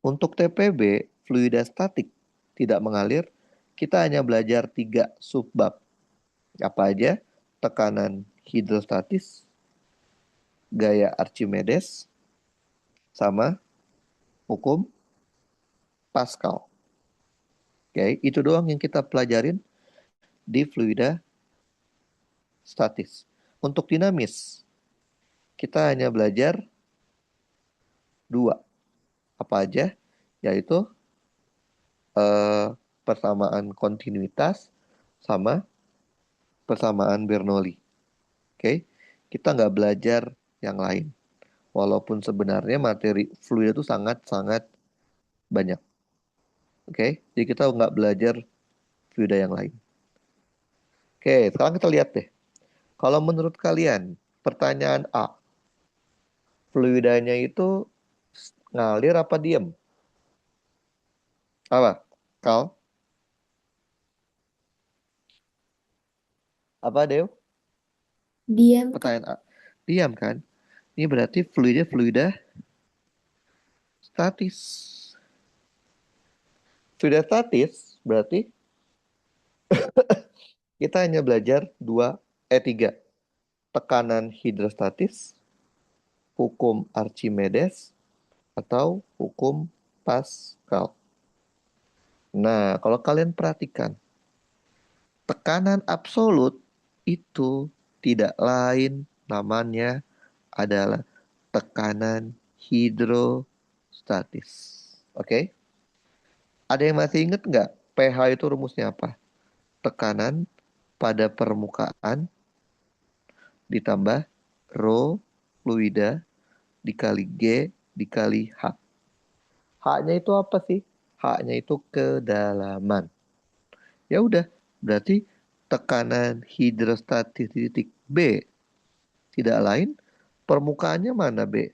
Untuk TPB, fluida statik tidak mengalir, kita hanya belajar 3 subbab. Apa aja? Tekanan hidrostatis, gaya Archimedes, sama hukum Pascal. Oke, itu doang yang kita pelajarin di fluida statis. Untuk dinamis, kita hanya belajar 2. Apa aja? Yaitu persamaan kontinuitas sama persamaan Bernoulli. Oke, kita nggak belajar yang lain. Walaupun sebenarnya materi fluida itu sangat-sangat banyak. Oke, jadi kita nggak belajar fluida yang lain. Oke, sekarang kita lihat deh. Kalau menurut kalian, pertanyaan A, fluidanya itu ngalir apa diem? Apa? Kal? Apa, Dew?
Diam, Kak.
Pertanyaan A. Diam kan? Ini berarti fluida statis. Fluida statis berarti kita hanya belajar 3. Tekanan hidrostatis, hukum Archimedes, atau hukum Pascal. Nah, kalau kalian perhatikan, tekanan absolut itu tidak lain namanya adalah tekanan hidrostatis. Oke? Ada yang masih ingat nggak pH itu rumusnya apa? Tekanan pada permukaan ditambah rho fluida dikali G dikali H. H-nya itu apa sih? H-nya itu kedalaman. Ya udah, berarti tekanan hidrostatis di titik B tidak lain permukaannya mana B?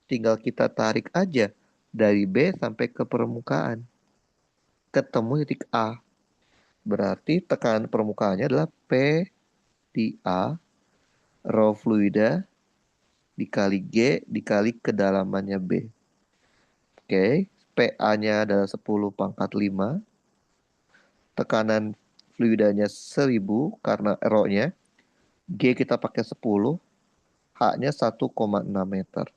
Tinggal kita tarik aja dari B sampai ke permukaan. Ketemu titik A. Berarti tekanan permukaannya adalah P di A rho fluida dikali G dikali kedalamannya B. Oke, PA-nya adalah 10 pangkat 5. Tekanan fluidanya 1000 karena rho-nya. G kita pakai 10, H-nya 1,6 meter.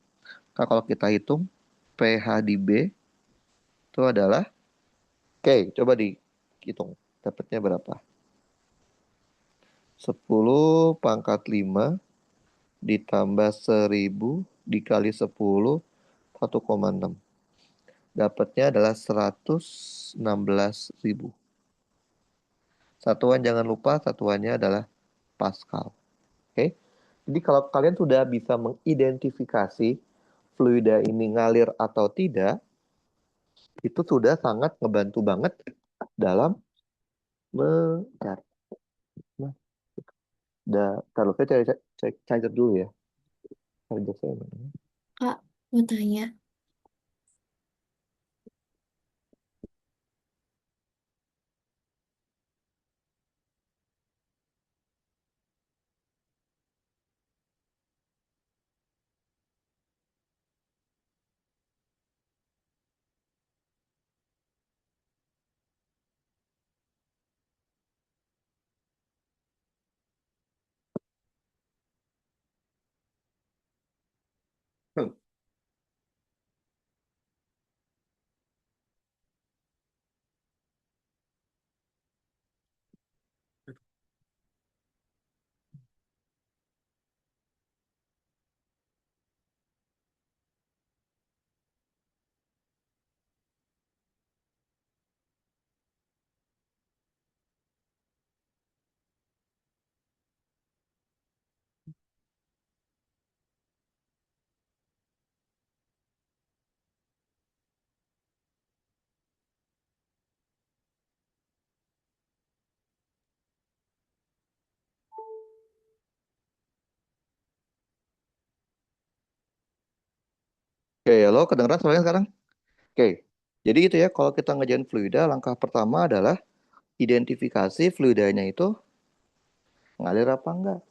Nah, kalau kita hitung pH di B itu adalah, oke, coba dihitung. Dapatnya berapa? 10 pangkat 5 ditambah 1000 dikali 10, 1,6. Dapatnya adalah 116.000. Satuan jangan lupa, satuannya adalah Pascal. Oke. Jadi kalau kalian sudah bisa mengidentifikasi fluida ini ngalir atau tidak, itu sudah sangat ngebantu banget dalam mencari. Nah, taruh saya cari charger dulu ya. Charger saya mana?
Kak, mau tanya.
Oke, halo, kedengeran suaranya sekarang? Oke, jadi gitu ya, kalau kita ngerjain fluida, langkah pertama adalah identifikasi fluidanya itu ngalir apa enggak.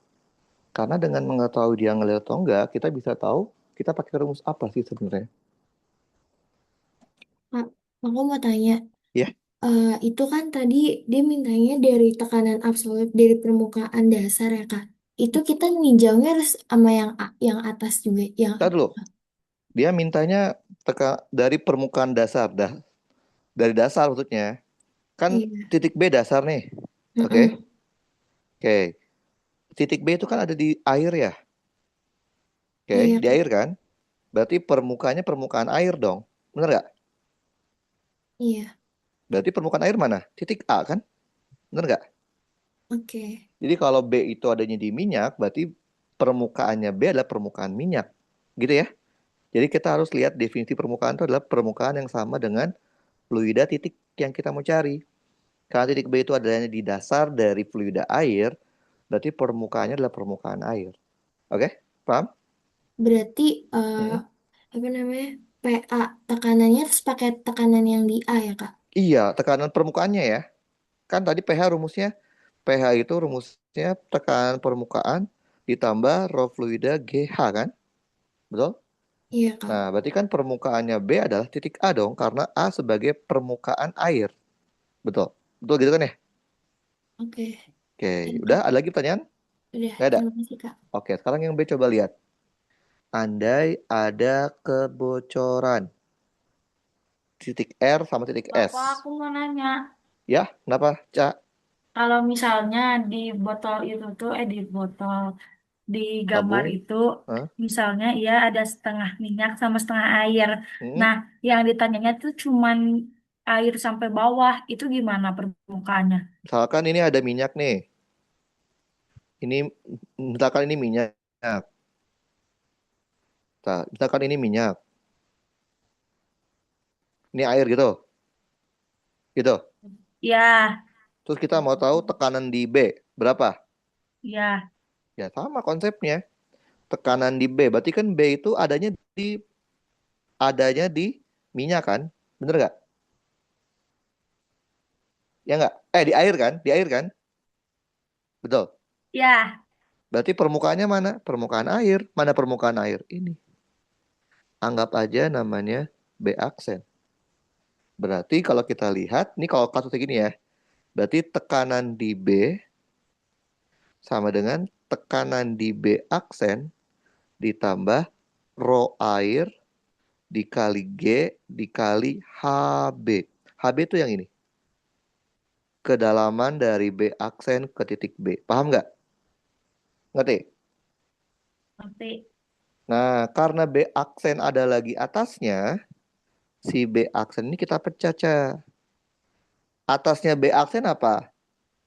Karena dengan mengetahui dia ngalir atau enggak, kita bisa tahu kita pakai rumus apa sih sebenarnya.
Kak, aku mau tanya.
Ya,
Itu kan tadi dia mintanya dari tekanan absolut dari permukaan dasar ya, Kak. Itu kita ninjaunya harus sama yang atas juga, yang
kita dulu. Dia mintanya dari permukaan dasar, dari dasar maksudnya. Kan
iya.
titik B dasar nih. Oke.
Mm-mm.
Oke. Titik B itu kan ada di air ya. Oke,
Iya,
di
Kak.
air kan. Berarti permukaannya permukaan air dong. Bener nggak?
Iya.
Berarti permukaan air mana? Titik A kan? Bener nggak?
Oke.
Jadi kalau B itu adanya di minyak, berarti permukaannya B adalah permukaan minyak. Gitu ya. Jadi kita harus lihat definisi permukaan itu adalah permukaan yang sama dengan fluida titik yang kita mau cari. Karena titik B itu adanya di dasar dari fluida air, berarti permukaannya adalah permukaan air. Oke? Paham?
Berarti
Hmm.
apa namanya? PA tekanannya harus pakai tekanan yang di A ya, Kak?
Iya, tekanan permukaannya ya. Kan tadi pH rumusnya, pH itu rumusnya tekanan permukaan ditambah rho fluida GH kan? Betul?
Iya, Kak.
Nah, berarti kan permukaannya B adalah titik A dong, karena A sebagai permukaan air. Betul. Betul gitu kan ya?
Oke.
Oke,
Thank
udah
you.
ada lagi pertanyaan?
Udah,
Nggak ada?
terima kasih, Kak.
Oke, sekarang yang B coba lihat. Andai ada kebocoran titik R sama titik
Bapak,
S.
aku mau nanya.
Ya, kenapa, Cak?
kalau misalnya di di gambar
Tabung.
itu,
Hah?
misalnya ya ada setengah minyak sama setengah air.
Hmm.
Nah, yang ditanyanya tuh cuman air sampai bawah, itu gimana permukaannya?
Misalkan ini ada minyak nih. Ini misalkan ini minyak. Nah, misalkan ini minyak. Ini air gitu. Gitu.
Ya,
Terus kita mau tahu tekanan di B berapa?
ya,
Ya sama konsepnya. Tekanan di B. Berarti kan B itu adanya di minyak kan? Bener nggak? Ya nggak? Di air kan? Di air kan? Betul.
ya.
Berarti permukaannya mana? Permukaan air. Mana permukaan air? Ini. Anggap aja namanya B aksen. Berarti kalau kita lihat, ini kalau kasusnya gini ya. Berarti tekanan di B sama dengan tekanan di B aksen ditambah rho air dikali G dikali HB. HB itu yang ini. Kedalaman dari B aksen ke titik B. Paham nggak? Ngerti?
Nanti,
Nah, karena B aksen ada lagi atasnya, si B aksen ini kita pecah, Ca. Atasnya B aksen apa?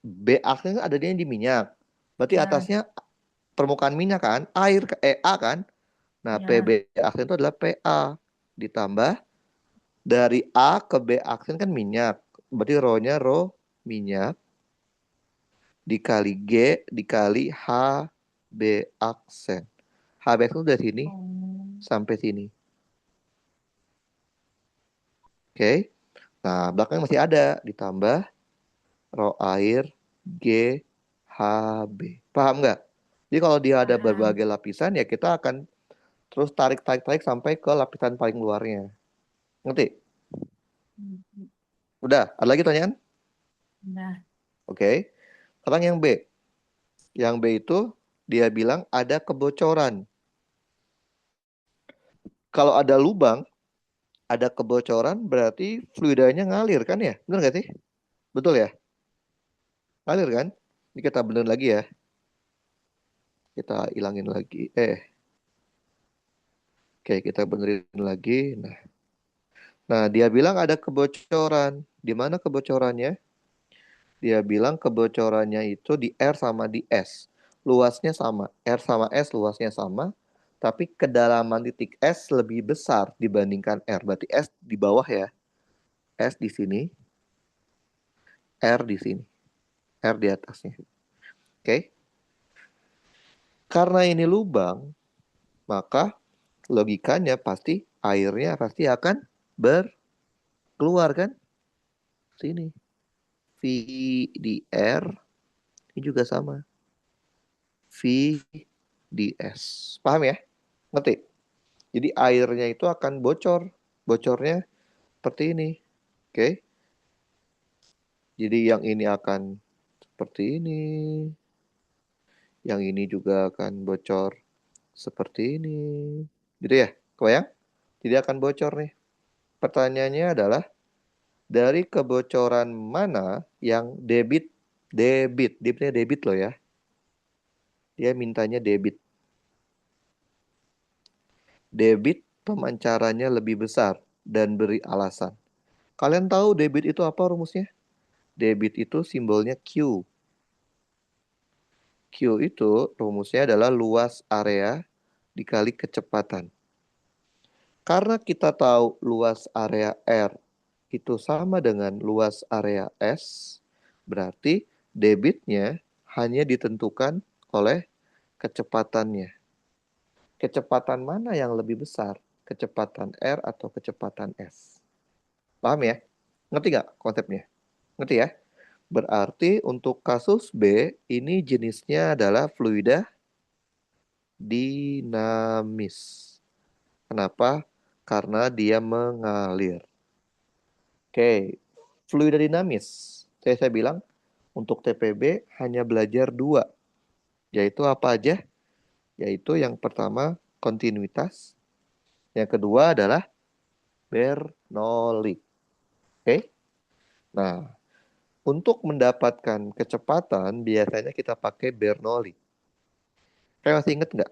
B aksen kan adanya di minyak. Berarti
ya,
atasnya permukaan minyak kan? Air, A kan? Nah,
ya.
PB aksen itu adalah PA. Ditambah dari A ke B aksen kan minyak. Berarti rho-nya rho minyak dikali G dikali HB aksen. HB aksen itu dari sini
Oh,
sampai sini. Oke. Nah, belakangnya masih ada. Ditambah rho air G HB. Paham nggak? Jadi kalau dia ada
paham.
berbagai lapisan ya kita akan terus tarik sampai ke lapisan paling luarnya. Ngerti?
Hmm,
Udah, ada lagi pertanyaan?
Nah,
Oke. Sekarang yang B. Yang B itu dia bilang ada kebocoran. Kalau ada lubang, ada kebocoran berarti fluidanya ngalir kan ya? Benar nggak sih? Betul ya? Ngalir kan? Ini kita benerin lagi ya. Kita hilangin lagi. Oke, kita benerin lagi. Nah, dia bilang ada kebocoran. Di mana kebocorannya? Dia bilang kebocorannya itu di R sama di S. Luasnya sama. R sama S luasnya sama. Tapi kedalaman titik S lebih besar dibandingkan R. Berarti S di bawah ya. S di sini. R di sini. R di atasnya. Oke. Karena ini lubang, maka logikanya pasti airnya pasti akan berkeluar kan? Sini. V di R. Ini juga sama. V di S. Paham ya? Ngerti? Jadi airnya itu akan bocor. Bocornya seperti ini. Oke. Jadi yang ini akan seperti ini. Yang ini juga akan bocor seperti ini. Gitu ya? Kebayang? Jadi akan bocor nih. Pertanyaannya adalah dari kebocoran mana yang debitnya debit loh ya. Dia mintanya debit. Debit pemancarannya lebih besar dan beri alasan. Kalian tahu debit itu apa rumusnya? Debit itu simbolnya Q. Q itu rumusnya adalah luas area dikali kecepatan. Karena kita tahu luas area R itu sama dengan luas area S, berarti debitnya hanya ditentukan oleh kecepatannya. Kecepatan mana yang lebih besar? Kecepatan R atau kecepatan S? Paham ya? Ngerti nggak konsepnya? Ngerti ya? Berarti untuk kasus B, ini jenisnya adalah fluida dinamis. Kenapa? Karena dia mengalir. Oke, fluida dinamis. Saya bilang untuk TPB hanya belajar dua, yaitu apa aja? Yaitu yang pertama kontinuitas, yang kedua adalah Bernoulli. Oke, nah Untuk mendapatkan kecepatan, biasanya kita pakai Bernoulli. Kalian masih inget nggak?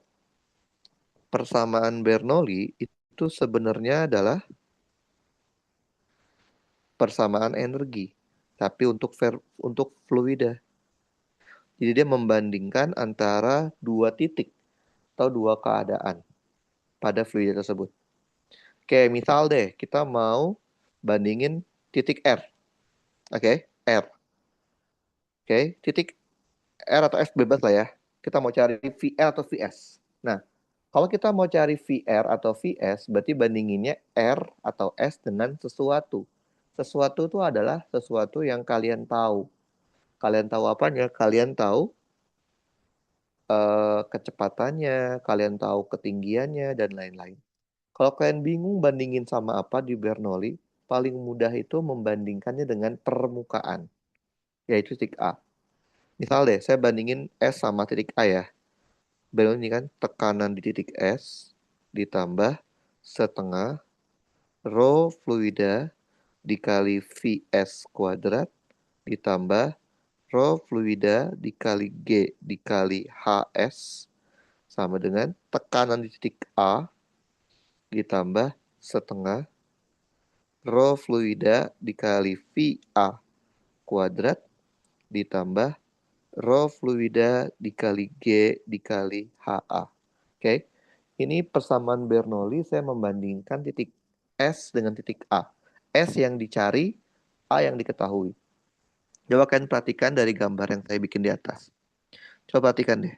Persamaan Bernoulli itu sebenarnya adalah persamaan energi, tapi untuk fluida. Jadi dia membandingkan antara dua titik atau dua keadaan pada fluida tersebut. Kayak misal deh, kita mau bandingin titik R. Oke, R. Oke, titik R atau S bebas lah ya. Kita mau cari VR atau VS. Nah, kalau kita mau cari VR atau VS, berarti bandinginnya R atau S dengan sesuatu. Sesuatu itu adalah sesuatu yang kalian tahu. Kalian tahu apanya? Kalian tahu kecepatannya, kalian tahu ketinggiannya, dan lain-lain. Kalau kalian bingung bandingin sama apa di Bernoulli, paling mudah itu membandingkannya dengan permukaan, yaitu titik A. Misal deh, saya bandingin S sama titik A ya. Berarti ini kan tekanan di titik S ditambah setengah rho fluida dikali VS kuadrat ditambah rho fluida dikali G dikali HS sama dengan tekanan di titik A ditambah setengah rho fluida dikali VA kuadrat ditambah rho fluida dikali G dikali HA. Oke, ini persamaan Bernoulli saya membandingkan titik S dengan titik A. S yang dicari, A yang diketahui. Coba kalian perhatikan dari gambar yang saya bikin di atas. Coba perhatikan deh.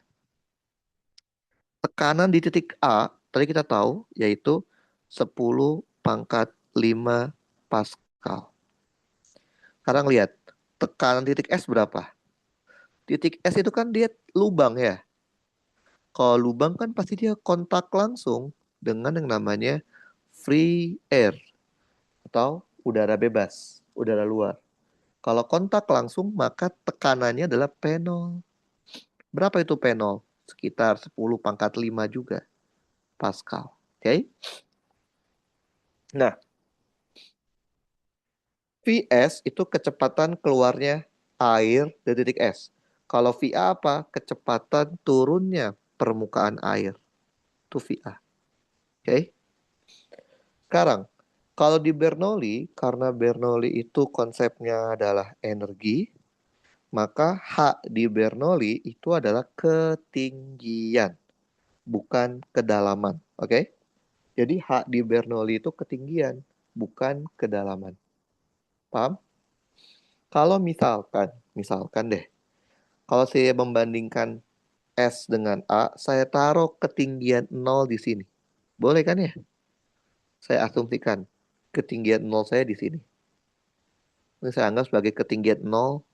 Tekanan di titik A, tadi kita tahu, yaitu 10 pangkat 5 Pascal. Sekarang lihat, tekanan titik S berapa? Titik S itu kan dia lubang ya. Kalau lubang kan pasti dia kontak langsung dengan yang namanya free air atau udara bebas, udara luar. Kalau kontak langsung maka tekanannya adalah P0. Berapa itu P0? Sekitar 10 pangkat 5 juga Pascal. Oke? Nah, Vs itu kecepatan keluarnya air dari titik S. Kalau VA apa? Kecepatan turunnya permukaan air. Itu VA. Oke? Sekarang, kalau di Bernoulli, karena Bernoulli itu konsepnya adalah energi, maka H di Bernoulli itu adalah ketinggian, bukan kedalaman. Oke? Jadi H di Bernoulli itu ketinggian, bukan kedalaman. Paham? Kalau misalkan deh, kalau saya membandingkan S dengan A, saya taruh ketinggian 0 di sini. Boleh kan ya? Saya asumsikan ketinggian 0 saya di sini. Ini saya anggap sebagai ketinggian 0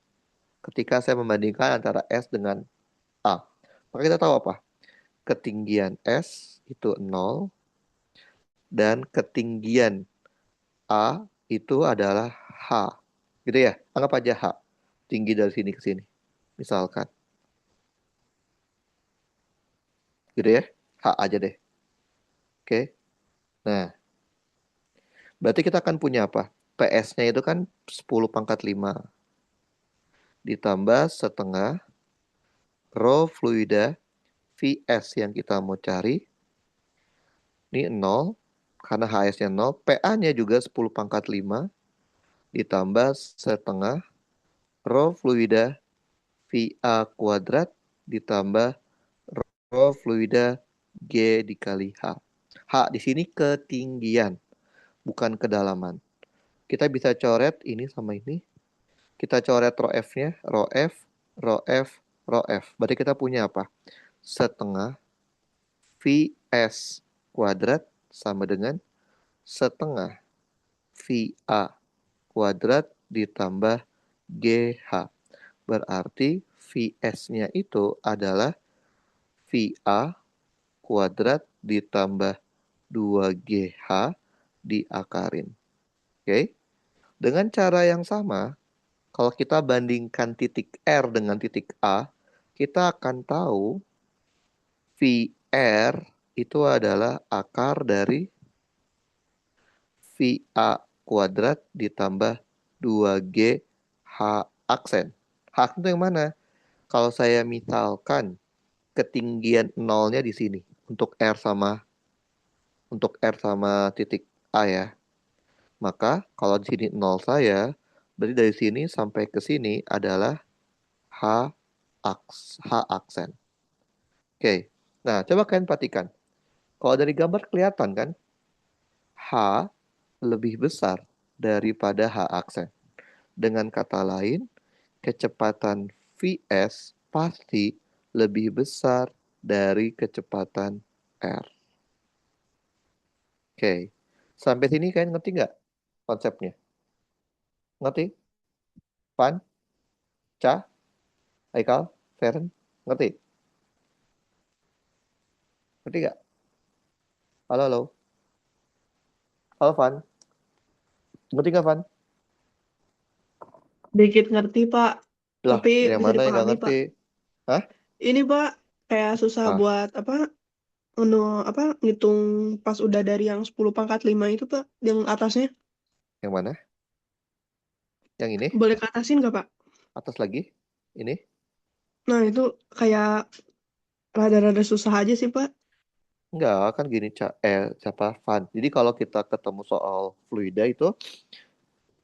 ketika saya membandingkan antara S dengan A. Maka kita tahu apa? Ketinggian S itu 0 dan ketinggian A itu adalah H. Gitu ya? Anggap aja H. Tinggi dari sini ke sini. Misalkan. Gitu ya? H aja deh. Oke. Nah, berarti kita akan punya apa? PS-nya itu kan 10 pangkat 5. Ditambah setengah rho fluida VS yang kita mau cari. Ini 0. Karena HS-nya 0. PA-nya juga 10 pangkat 5. Ditambah setengah rho fluida VA kuadrat. Ditambah rho fluida G dikali H. H di sini ketinggian, bukan kedalaman. Kita bisa coret ini sama ini. Kita coret rho F-nya, rho F, rho F, rho F. Berarti kita punya apa? Setengah VS kuadrat sama dengan setengah VA kuadrat ditambah GH. Berarti VS-nya itu adalah VA kuadrat ditambah 2GH diakarin. Oke? Dengan cara yang sama, kalau kita bandingkan titik R dengan titik A, kita akan tahu VR itu adalah akar dari VA kuadrat ditambah 2G aksen. H aksen itu yang mana? Kalau saya misalkan ketinggian nolnya di sini untuk R sama titik A ya. Maka kalau di sini nol saya, berarti dari sini sampai ke sini adalah H aksen. Oke. Nah, coba kalian perhatikan. Kalau dari gambar kelihatan kan, H lebih besar daripada H aksen. Dengan kata lain, kecepatan Vs pasti lebih besar dari kecepatan R. Oke. Sampai sini kalian ngerti nggak konsepnya? Ngerti? Pan? Ca? Aikal? Feren? Ngerti? Ngerti nggak? Halo, halo. Halo, Van. Ngerti nggak, Van?
Dikit ngerti, Pak.
Lah,
Tapi
yang
bisa
mana yang nggak
dipahami,
ngerti?
Pak.
Hah?
Ini, Pak, kayak susah
Ah,
buat ngitung pas udah dari yang 10 pangkat 5 itu, Pak, yang atasnya.
yang mana? Yang ini?
Boleh ke atasin nggak, Pak?
Atas lagi? Ini?
Nah, itu kayak rada-rada susah aja sih, Pak.
Enggak, kan gini, siapa? Van. Jadi kalau kita ketemu soal fluida itu,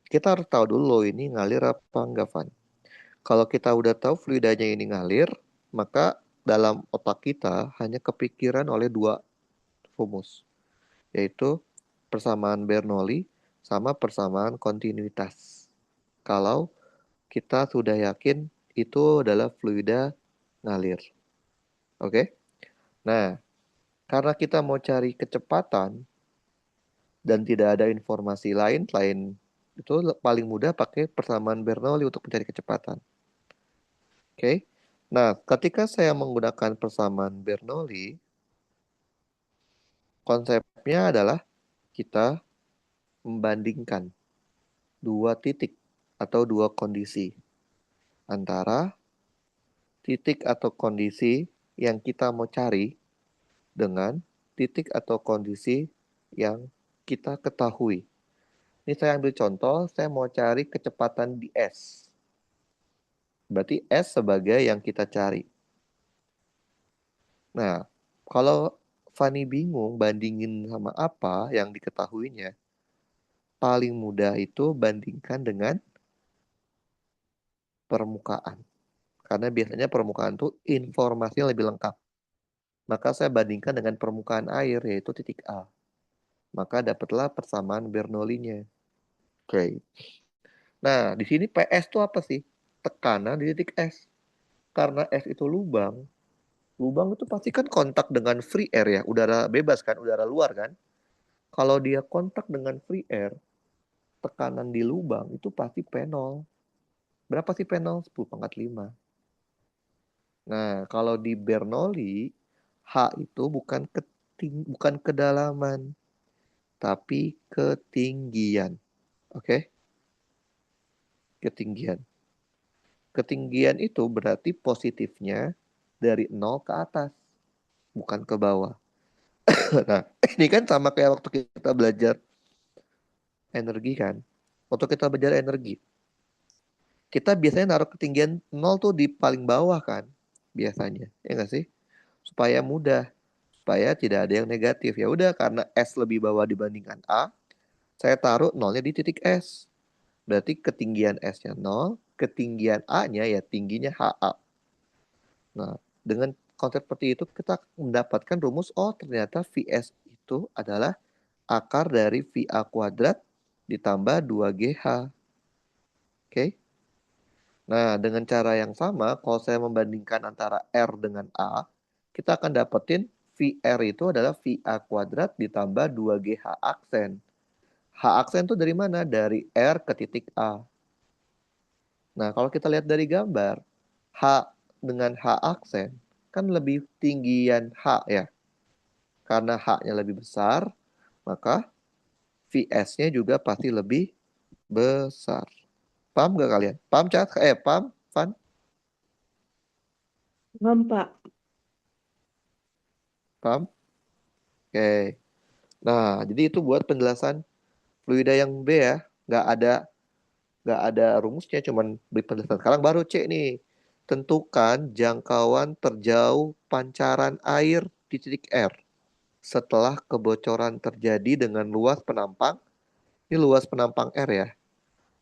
kita harus tahu dulu ini ngalir apa enggak, Van. Kalau kita udah tahu fluidanya ini ngalir, maka dalam otak kita hanya kepikiran oleh dua rumus, yaitu persamaan Bernoulli sama persamaan kontinuitas. Kalau kita sudah yakin itu adalah fluida ngalir. Oke? Nah, karena kita mau cari kecepatan dan tidak ada informasi lain selain itu, paling mudah pakai persamaan Bernoulli untuk mencari kecepatan. Oke? Nah, ketika saya menggunakan persamaan Bernoulli, konsepnya adalah kita membandingkan dua titik atau dua kondisi antara titik atau kondisi yang kita mau cari dengan titik atau kondisi yang kita ketahui. Ini saya ambil contoh, saya mau cari kecepatan di S. Berarti S sebagai yang kita cari. Nah, kalau Fanny bingung bandingin sama apa yang diketahuinya, paling mudah itu bandingkan dengan permukaan. Karena biasanya permukaan itu informasinya lebih lengkap. Maka saya bandingkan dengan permukaan air, yaitu titik A. Maka dapatlah persamaan Bernoulli-nya. Oke. Nah, di sini PS itu apa sih? Tekanan di titik S. Karena S itu lubang, lubang itu pasti kan kontak dengan free air ya, udara bebas kan, udara luar kan. Kalau dia kontak dengan free air, tekanan di lubang itu pasti P0. Berapa sih P0? 10 pangkat 5. Nah, kalau di Bernoulli, H itu bukan kedalaman, tapi ketinggian. Oke? Ketinggian. Ketinggian itu berarti positifnya dari 0 ke atas, bukan ke bawah. Nah, ini kan sama kayak waktu kita belajar energi kan. Waktu kita belajar energi, kita biasanya naruh ketinggian 0 tuh di paling bawah kan, biasanya. Ya nggak sih? Supaya mudah, supaya tidak ada yang negatif. Ya udah, karena S lebih bawah dibandingkan A, saya taruh nolnya di titik S. Berarti ketinggian S-nya 0, ketinggian A-nya ya tingginya HA. Nah, dengan konsep seperti itu kita mendapatkan rumus, oh ternyata Vs itu adalah akar dari VA kuadrat ditambah 2GH. Oke? Nah, dengan cara yang sama, kalau saya membandingkan antara R dengan A, kita akan dapetin VR itu adalah VA kuadrat ditambah 2GH aksen. H aksen itu dari mana? Dari R ke titik A. Nah, kalau kita lihat dari gambar, H dengan H aksen kan lebih tinggian H ya. Karena H-nya lebih besar, maka VS-nya juga pasti lebih besar. Paham gak kalian? Paham, Chat? Paham, Van?
Paham, Pak.
Paham? Oke. Nah, jadi itu buat penjelasan fluida yang B ya. Nggak ada Nggak ada rumusnya, cuman beri penjelasan. Sekarang baru C nih. Tentukan jangkauan terjauh pancaran air di titik R setelah kebocoran terjadi dengan luas penampang. Ini luas penampang R ya.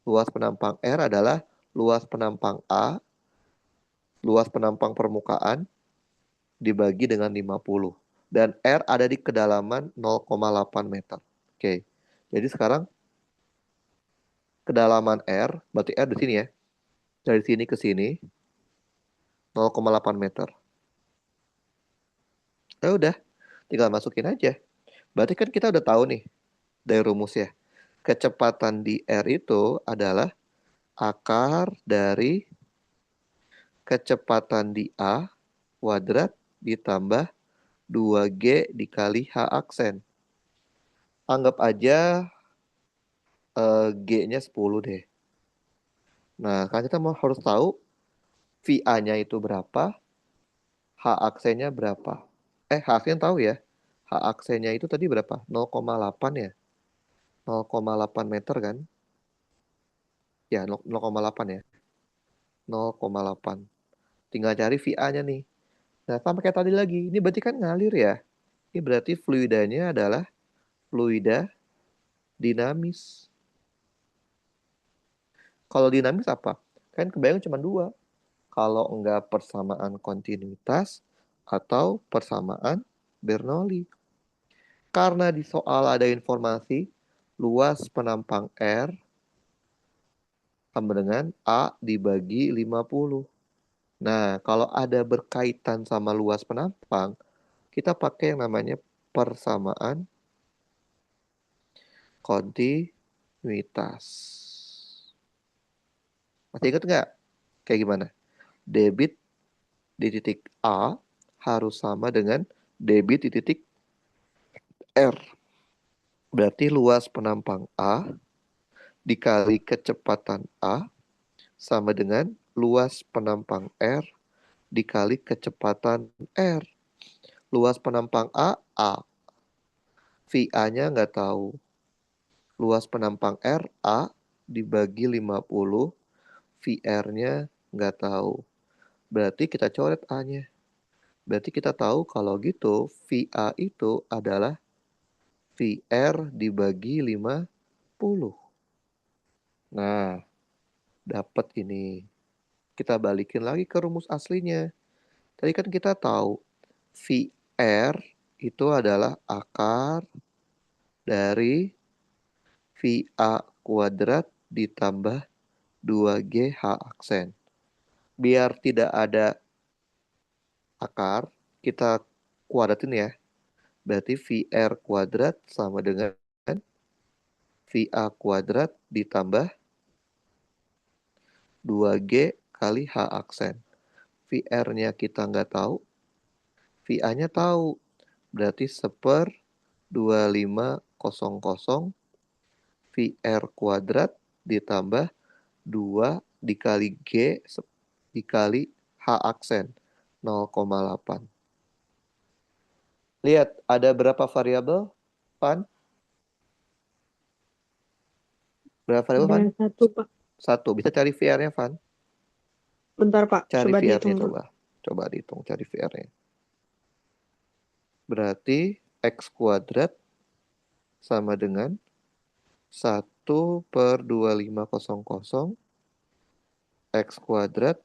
Luas penampang R adalah luas penampang A, luas penampang permukaan dibagi dengan 50. Dan R ada di kedalaman 0,8 meter. Oke. Jadi sekarang kedalaman R, berarti R di sini ya. Dari sini ke sini 0,8 meter. Ya udah, tinggal masukin aja. Berarti kan kita udah tahu nih dari rumus ya. Kecepatan di R itu adalah akar dari kecepatan di A kuadrat ditambah 2G dikali H aksen. Anggap aja G-nya 10 deh. Nah, kan kita harus tahu VA-nya itu berapa, H aksennya berapa. H aksen tahu ya. H aksennya itu tadi berapa? 0,8 ya. 0,8 meter kan? Ya, 0,8 ya. 0,8. Tinggal cari VA-nya nih. Nah, sama kayak tadi lagi. Ini berarti kan ngalir ya. Ini berarti fluidanya adalah fluida dinamis. Kalau dinamis apa? Kan kebayang cuma dua. Kalau enggak persamaan kontinuitas atau persamaan Bernoulli. Karena di soal ada informasi luas penampang R sama dengan A dibagi 50. Nah, kalau ada berkaitan sama luas penampang, kita pakai yang namanya persamaan kontinuitas. Masih ingat nggak? Kayak gimana? Debit di titik A harus sama dengan debit di titik R. Berarti luas penampang A dikali kecepatan A sama dengan luas penampang R dikali kecepatan R. Luas penampang A, A. VA-nya nggak tahu. Luas penampang R, A dibagi 50. VR-nya nggak tahu. Berarti kita coret A-nya. Berarti kita tahu kalau gitu VA itu adalah VR dibagi 50. Nah, dapat ini. Kita balikin lagi ke rumus aslinya. Tadi kan kita tahu VR itu adalah akar dari VA kuadrat ditambah 2GH aksen. Biar tidak ada akar, kita kuadratin ya. Berarti VR kuadrat sama dengan VA kuadrat ditambah 2G kali H aksen. VR-nya kita nggak tahu, VA-nya tahu. Berarti 1/2500 VR kuadrat ditambah 2 dikali G dikali H aksen 0,8. Lihat, ada berapa variabel, Van? Berapa variabel, Van?
Ada satu, Pak.
Satu. Bisa cari VR-nya, Van?
Bentar, Pak.
Cari
Coba
VR-nya
dihitung, Pak.
coba. Coba dihitung, cari VR-nya. Berarti X kuadrat sama dengan 1/2500 X kuadrat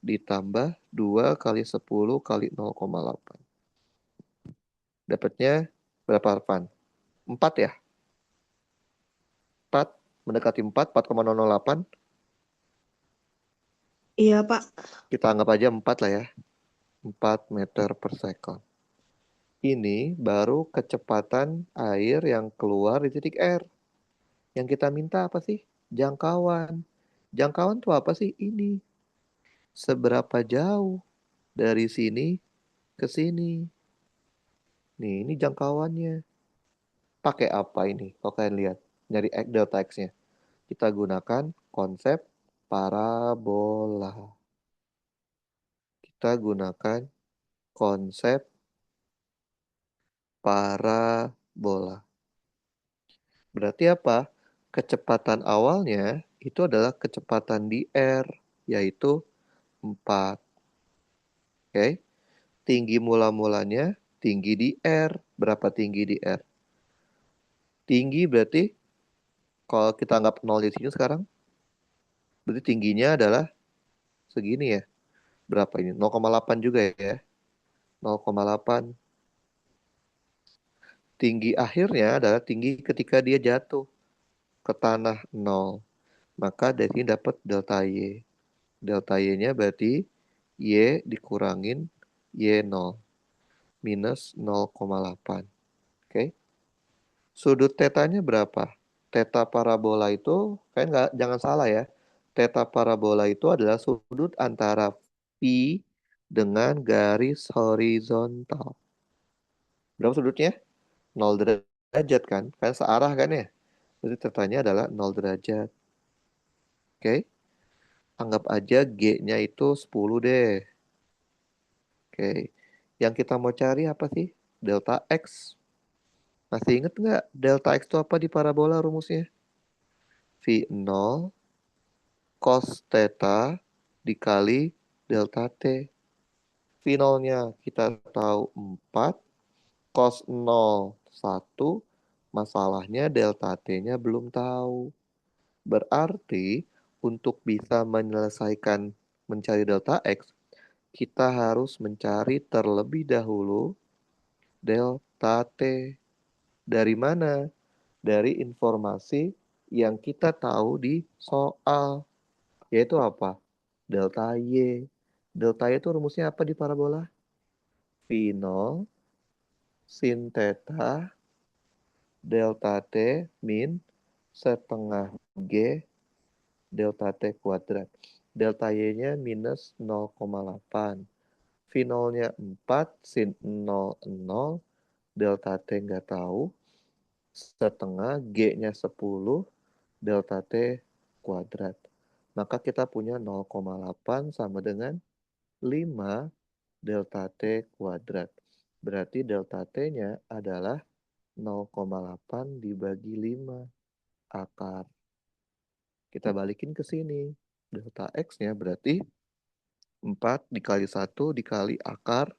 ditambah 2 kali 10 kali 0,8. Dapatnya berapa, Van? 4 ya? 4, mendekati 4, 4,008.
Iya, Pak.
Kita anggap aja 4 lah ya. 4 meter per second. Ini baru kecepatan air yang keluar di titik R. Yang kita minta apa sih? Jangkauan. Jangkauan itu apa sih? Ini. Seberapa jauh dari sini ke sini. Nih, ini jangkauannya. Pakai apa ini? Kalau kalian lihat. Nyari delta X-nya. Kita gunakan konsep parabola. Kita gunakan konsep parabola. Berarti apa? Kecepatan awalnya itu adalah kecepatan di R, yaitu 4. Oke. Tinggi mula-mulanya tinggi di R. Berapa tinggi di R? Tinggi berarti kalau kita anggap 0 di sini sekarang, berarti tingginya adalah segini ya. Berapa ini? 0,8 juga ya. 0,8. Tinggi akhirnya adalah tinggi ketika dia jatuh ke tanah 0. Maka dari sini dapat delta Y. Delta Y-nya berarti Y dikurangin Y0 minus 0,8. Oke. Sudut tetanya berapa? Teta parabola itu, kalian jangan salah ya. Teta parabola itu adalah sudut antara Phi dengan garis horizontal. Berapa sudutnya? 0 derajat kan? Kan searah kan ya? Jadi tetanya adalah 0 derajat. Oke. Anggap aja G-nya itu 10 deh. Oke. Yang kita mau cari apa sih? Delta X. Masih inget nggak delta X itu apa di parabola rumusnya? V 0 cos theta dikali delta T. V 0-nya kita tahu 4, cos 0 1, masalahnya delta T-nya belum tahu. Berarti untuk bisa menyelesaikan mencari delta X, kita harus mencari terlebih dahulu delta T. Dari mana? Dari informasi yang kita tahu di soal. Yaitu apa? Delta Y. Delta Y itu rumusnya apa di parabola? V 0 sin theta delta T min setengah G delta T kuadrat. Delta Y-nya minus 0,8. V 0-nya 4 sin 0, 0. Delta T nggak tahu. Setengah G-nya 10. Delta T kuadrat. Maka kita punya 0,8 sama dengan 5 delta T kuadrat. Berarti delta T-nya adalah 0,8 dibagi 5 akar. Kita balikin ke sini. Delta X-nya berarti 4 dikali 1 dikali akar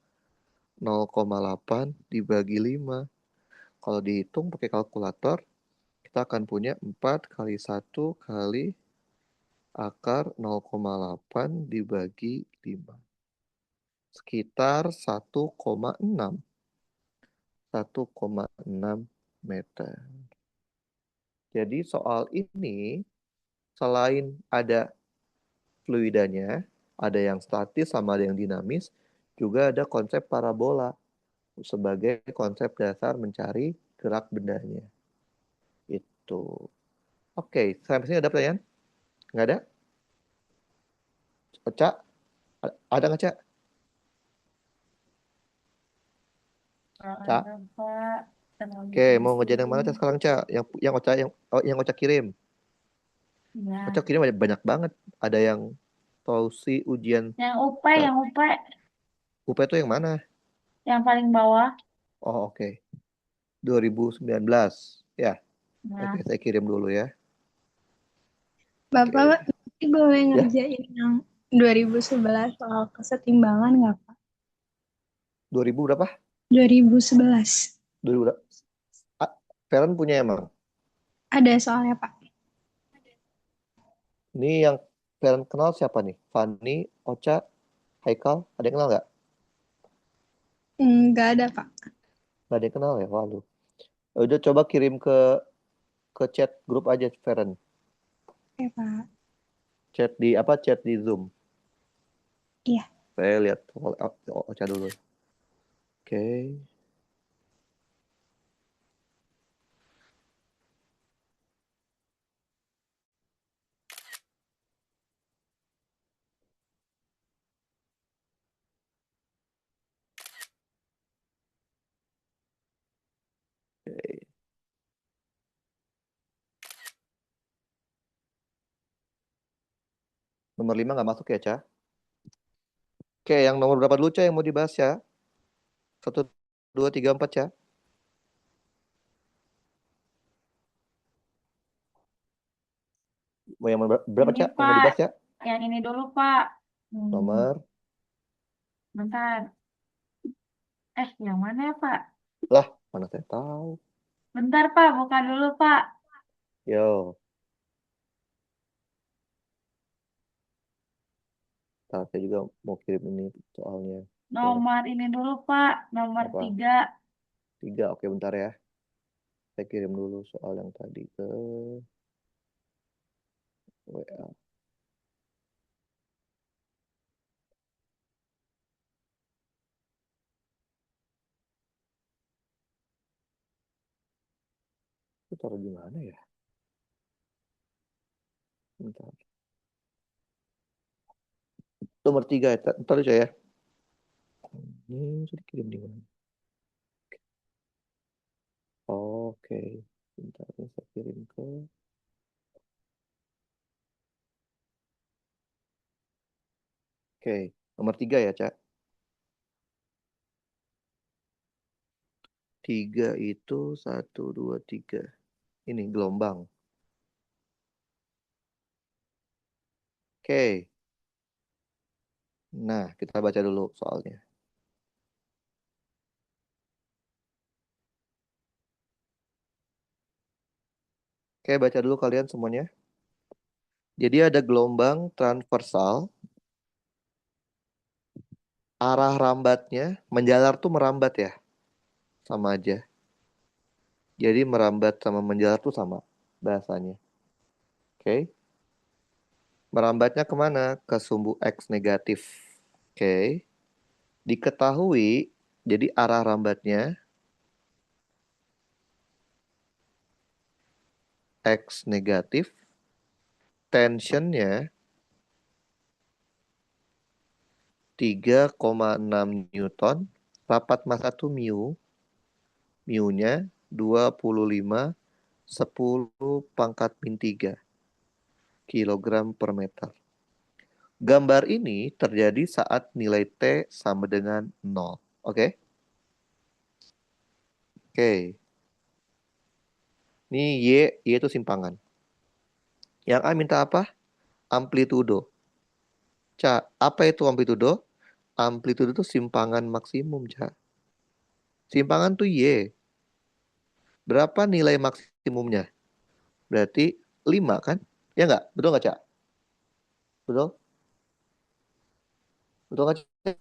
0,8 dibagi 5. Kalau dihitung pakai kalkulator, kita akan punya 4 kali 1 kali akar 0,8 dibagi 5. Sekitar 1,6. 1,6 meter. Jadi soal ini selain ada fluidanya, ada yang statis sama ada yang dinamis, juga ada konsep parabola sebagai konsep dasar mencari gerak bendanya. Itu. Oke, sampai sini ada pertanyaan? Nggak ada? Cak? Ada nggak, Cak? Cak?
Ada, Pak. Terlalu
Oke, mau ngerjain yang mana,
pusing.
Cak, sekarang, Cak? Yang Ocha kirim. Ocha
Ya.
kirim banyak banget. Ada yang solusi ujian
Yang UP,
UP itu yang mana?
yang paling bawah.
Oh, oke. 2019. Ya,
Nah,
oke, saya kirim dulu ya.
Bapak
Oke.
nanti boleh
Ya,
ngerjain yang 2011 soal kesetimbangan nggak, Pak?
2000 berapa?
2011.
2000 berapa? Feren punya emang.
Ada soalnya, Pak.
Ini yang Feren kenal siapa nih? Fanny, Ocha, Haikal, ada yang kenal nggak?
Nggak ada, Pak.
Nggak ada yang kenal ya? Waduh. Udah coba kirim ke chat grup aja, Feren.
Oke, Pak.
Chat di Zoom.
Iya.
Saya lihat Ocha dulu. Oke. Nomor 5 nggak masuk ya, Ca? Oke, yang nomor berapa dulu, Ca, yang mau dibahas ya? 1, 2, 3, 4, Ca. Mau yang berapa,
Ini
Cak? Yang mau
Pak,
dibahas, Cak?
yang ini dulu Pak.
Nomor.
Bentar. Yang mana ya Pak?
Lah, mana saya tahu.
Bentar Pak, buka dulu Pak.
Yo. Saya juga mau kirim ini soalnya.
Nomor ini dulu Pak, nomor
Apa?
3.
3, oke bentar ya. Saya kirim dulu soal yang tadi ke WA. Itu taruh di mana ya? Bentar. Nomor 3 ya. Ntar aja ya. Ini sudah dikirim di mana? Oke. Bentar, saya kirim ke... Oke, nomor 3 ya, Cak. 3 itu 1, 2, 3. Ini gelombang. Oke. Nah, kita baca dulu soalnya. Oke, baca dulu kalian semuanya. Jadi ada gelombang transversal. Arah rambatnya, menjalar tuh merambat ya. Sama aja. Jadi merambat sama menjalar tuh sama bahasanya. Oke. Merambatnya kemana? Ke sumbu X negatif. Oke. Diketahui, jadi arah rambatnya X negatif. Tensionnya 3,6 Newton. Rapat massa tuh mu. Mu-nya 25/10⁻³ kilogram per meter. Gambar ini terjadi saat nilai T sama dengan 0. Oke? Oke. Ini Y itu simpangan. Yang A minta apa? Amplitudo. Cak, apa itu amplitudo? Amplitudo itu simpangan maksimum, Cak. Simpangan tuh Y. Berapa nilai maksimumnya? Berarti 5 kan? Ya nggak? Betul nggak, Cak? Betul? Betul nggak, Cak?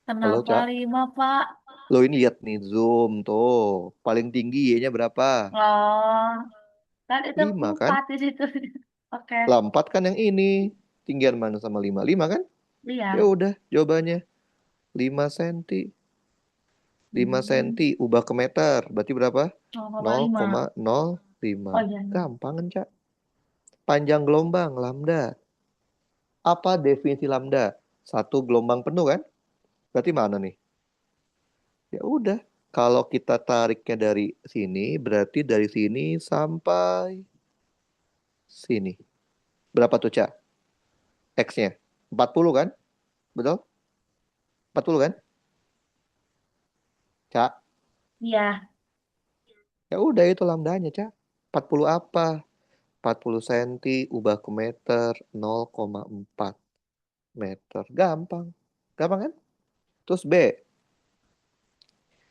Halo,
Kenapa
Cak?
5 Pak?
Lo ini lihat nih, zoom tuh. Paling tinggi Y-nya berapa?
Oh, kan itu
5 kan?
4 di situ. Oke,
Lah, 4 kan yang ini. Tinggian mana sama 5? 5 kan? Ya
iya.
udah, jawabannya 5 cm. 5 cm ubah ke meter. Berarti berapa?
0,5.
0,05.
Oh iya.
Gampang kan, Cak? Panjang gelombang, lambda. Apa definisi lambda? Satu gelombang penuh kan? Berarti mana nih? Ya udah. Kalau kita tariknya dari sini, berarti dari sini sampai sini. Berapa tuh, Cak? X-nya? 40 kan? Betul? 40 kan? Cak?
Iya.
Ya udah itu lambdanya, Cak. 40 apa? 40 cm ubah ke meter 0,4 meter. Gampang. Gampang kan? Terus B.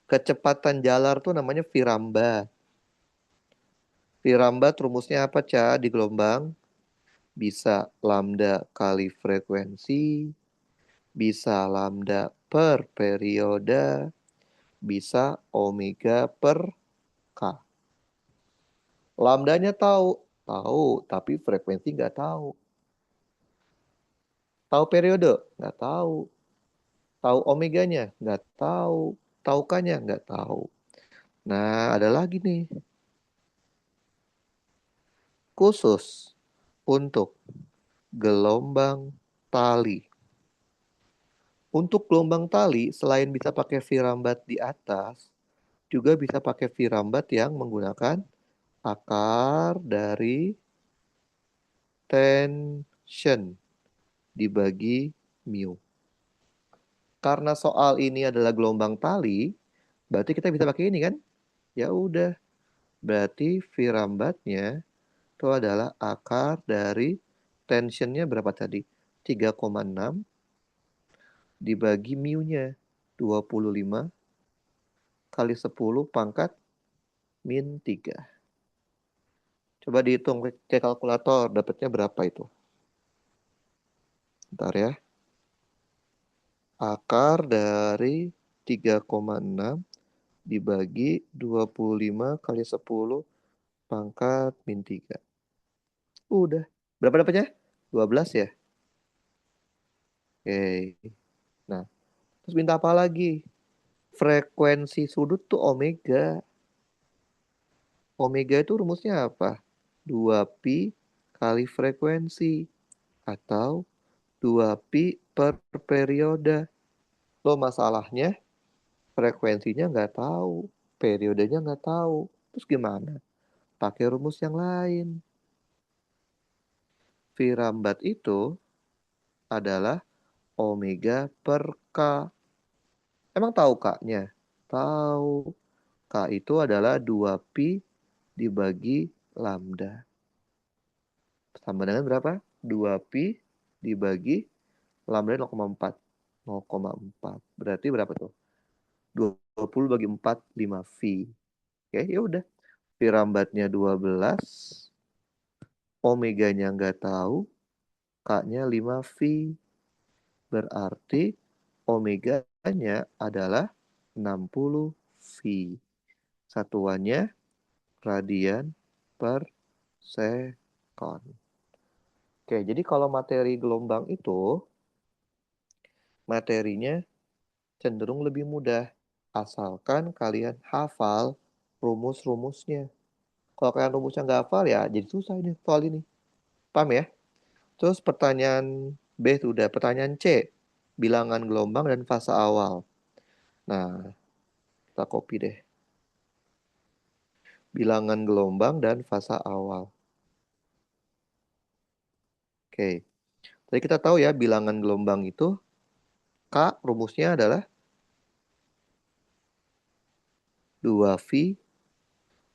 Kecepatan jalar tuh namanya viramba. Viramba rumusnya apa, Ca? Di gelombang? Bisa lambda kali frekuensi, bisa lambda per periode, bisa omega per K. Lambdanya tahu, tapi frekuensi nggak tahu. Tahu periode? Nggak tahu. Tahu omeganya? Nggak tahu. Tahu K-nya? Nggak tahu. Nah, ada lagi nih. Khusus untuk gelombang tali. Untuk gelombang tali, selain bisa pakai virambat di atas, juga bisa pakai virambat yang menggunakan akar dari tension dibagi mu. Karena soal ini adalah gelombang tali, berarti kita bisa pakai ini kan? Ya udah, berarti virambatnya itu adalah akar dari tensionnya berapa tadi? 3,6 dibagi mu-nya 25 kali 10 pangkat min 3. Coba dihitung ke kalkulator, dapatnya berapa itu? Bentar ya. Akar dari 3,6 dibagi 25 kali 10 pangkat min 3. Udah. Berapa dapatnya? 12 ya? Oke. Nah, terus minta apa lagi? Frekuensi sudut tuh omega. Omega itu rumusnya apa? 2pi kali frekuensi. Atau 2pi per periode. Lo masalahnya frekuensinya nggak tahu. Periodenya nggak tahu. Terus gimana? Pakai rumus yang lain. V rambat itu adalah omega per K. Emang tahu K-nya? Tahu. K itu adalah 2pi dibagi lambda. Sama dengan berapa? 2pi dibagi lambda 0,4. 0,4. Berarti berapa tuh? 20 bagi 4, 5V. Oke, ya udah. V rambatnya 12. Omeganya nggak tahu. K-nya 5V. Berarti omeganya adalah 60V. Satuannya radian per sekon. Oke, jadi kalau materi gelombang itu, materinya cenderung lebih mudah. Asalkan kalian hafal rumus-rumusnya. Kalau kalian rumusnya nggak hafal ya jadi susah ini soal ini. Paham ya? Terus pertanyaan B itu udah. Pertanyaan C. Bilangan gelombang dan fase awal. Nah, kita copy deh. Bilangan gelombang dan fase awal. Oke. Tadi kita tahu ya bilangan gelombang itu K rumusnya adalah 2V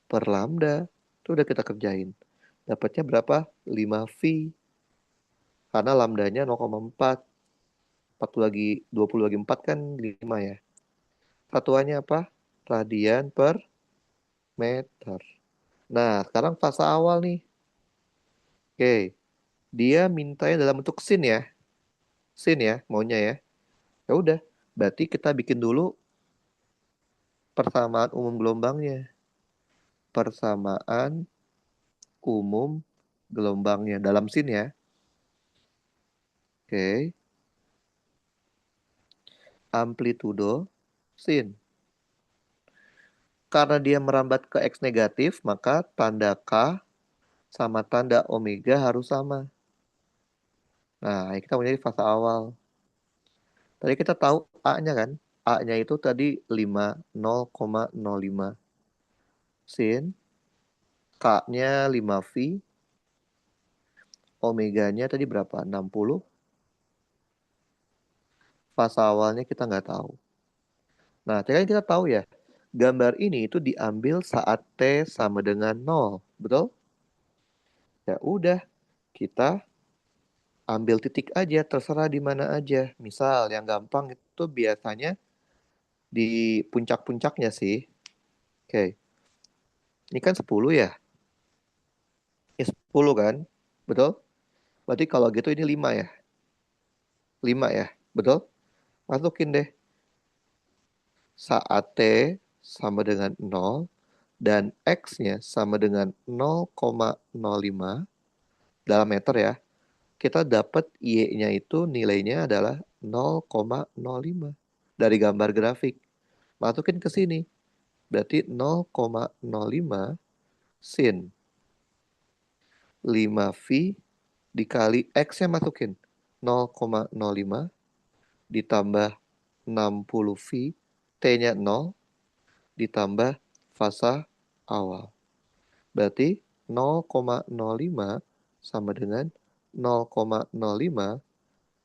per lambda. Itu udah kita kerjain. Dapatnya berapa? 5V. Karena lambdanya 0,4. 20 bagi 4 kan 5 ya. Satuannya apa? Radian per meter. Nah, sekarang fase awal nih. Oke. Dia mintanya dalam bentuk sin ya. Sin ya, maunya ya. Ya udah, berarti kita bikin dulu persamaan umum gelombangnya. Persamaan umum gelombangnya dalam sin ya. Oke. Amplitudo sin. Karena dia merambat ke X negatif, maka tanda K sama tanda omega harus sama. Nah, kita punya fase awal. Tadi kita tahu A-nya kan? A-nya itu tadi 0,05 sin. K-nya 5V. Omeganya tadi berapa? 60. Fase awalnya kita nggak tahu. Nah, tadi kan kita tahu ya, gambar ini itu diambil saat T sama dengan 0. Betul? Ya udah, kita ambil titik aja, terserah di mana aja. Misal yang gampang itu biasanya di puncak-puncaknya sih. Oke. Ini kan 10 ya? Ini 10 kan? Betul? Berarti kalau gitu ini 5 ya? 5 ya? Betul? Masukin deh. Saat T sama dengan 0 dan X-nya sama dengan 0,05 dalam meter ya. Kita dapat Y-nya itu nilainya adalah 0,05 dari gambar grafik. Masukin ke sini. Berarti 0,05 sin 5V dikali X-nya masukin. 0,05 ditambah 60V, T-nya 0, ditambah fasa awal. Berarti 0,05 sama dengan 0,05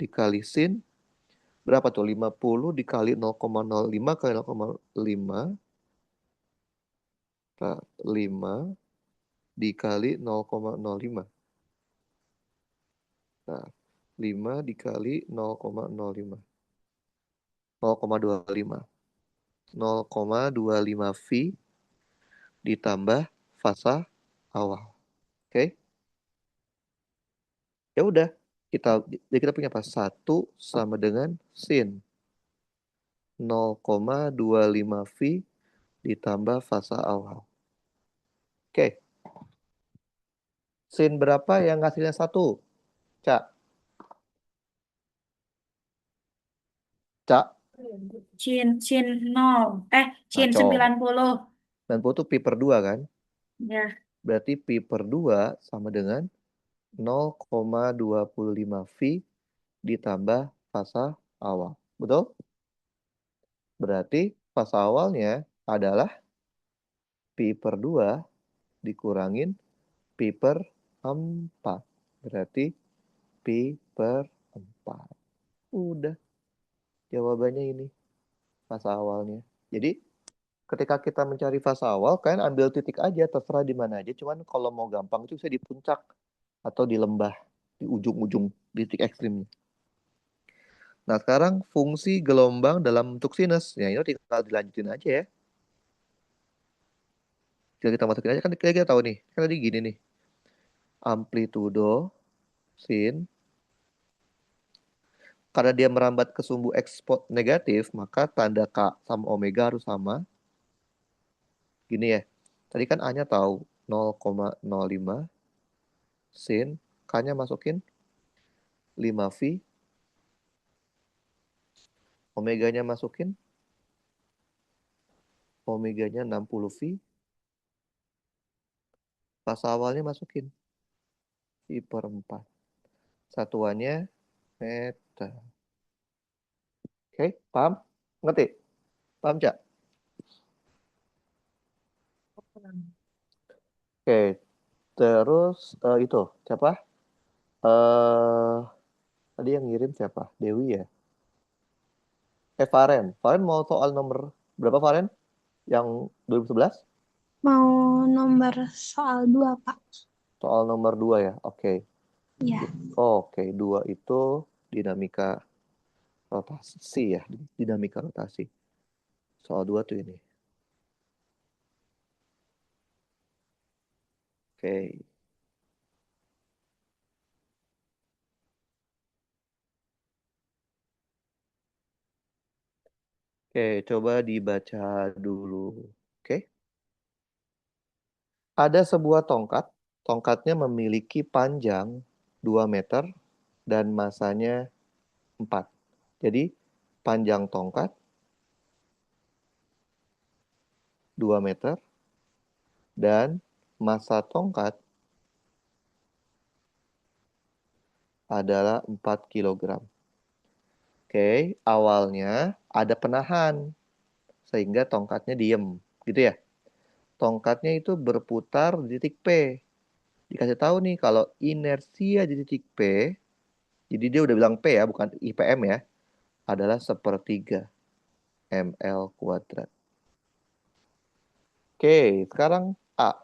dikali sin. Berapa tuh? 50 dikali 0,05 kali 0,5. 5 dikali 0,05. Nah, 5 dikali 0,05. 0,25. 0,25 V ditambah fasa awal. Oke? Ya udah, jadi kita punya apa? 1 sama dengan sin 0,25 V ditambah fasa awal. Oke. Sin berapa yang hasilnya 1? Cak. Cak.
Sin 0. Sin
Ngaco.
90.
90 itu pi per 2 kan?
Ya.
Berarti pi per 2 sama dengan 0,25 V ditambah fasa awal. Betul? Berarti fasa awalnya adalah pi per 2 dikurangin pi per 4. Berarti pi per 4. Udah. Jawabannya ini. Fasa awalnya. Jadi ketika kita mencari fasa awal, kalian ambil titik aja, terserah di mana aja. Cuman kalau mau gampang itu bisa di puncak atau di lembah, di ujung-ujung titik ekstrimnya. Nah, sekarang fungsi gelombang dalam bentuk sinus. Ya, ini tinggal dilanjutin aja ya. Tinggal kita masukin aja, kan kita tahu nih. Kan tadi gini nih. Amplitudo sin. Karena dia merambat ke sumbu ekspon negatif, maka tanda K sama omega harus sama. Gini ya. Tadi kan A-nya tahu 0,05 sin. K-nya masukin 5V. Omeganya masukin. Omeganya 60V. Fasa awalnya masukin. Pi per 4. Satuannya meter. Oke, paham? Ngerti? Paham, Cak? Oke, terus itu siapa? Tadi yang ngirim siapa? Dewi ya? Faren. Faren mau soal nomor berapa, Faren? Yang 2011?
Mau nomor soal 2, Pak.
Soal nomor 2 ya? Oke.
Ya.
Oke, 2 itu dinamika rotasi ya. Dinamika rotasi. Soal 2 tuh ini. Oke. Oke, coba dibaca dulu. Oke. Ada sebuah tongkat. Tongkatnya memiliki panjang 2 meter dan masanya 4. Jadi, panjang tongkat 2 meter dan massa tongkat adalah 4 kg. Oke, awalnya ada penahan sehingga tongkatnya diem, gitu ya. Tongkatnya itu berputar di titik P. Dikasih tahu nih kalau inersia di titik P, jadi dia udah bilang P ya, bukan IPM ya, adalah 1/3 ml kuadrat. Oke, sekarang A.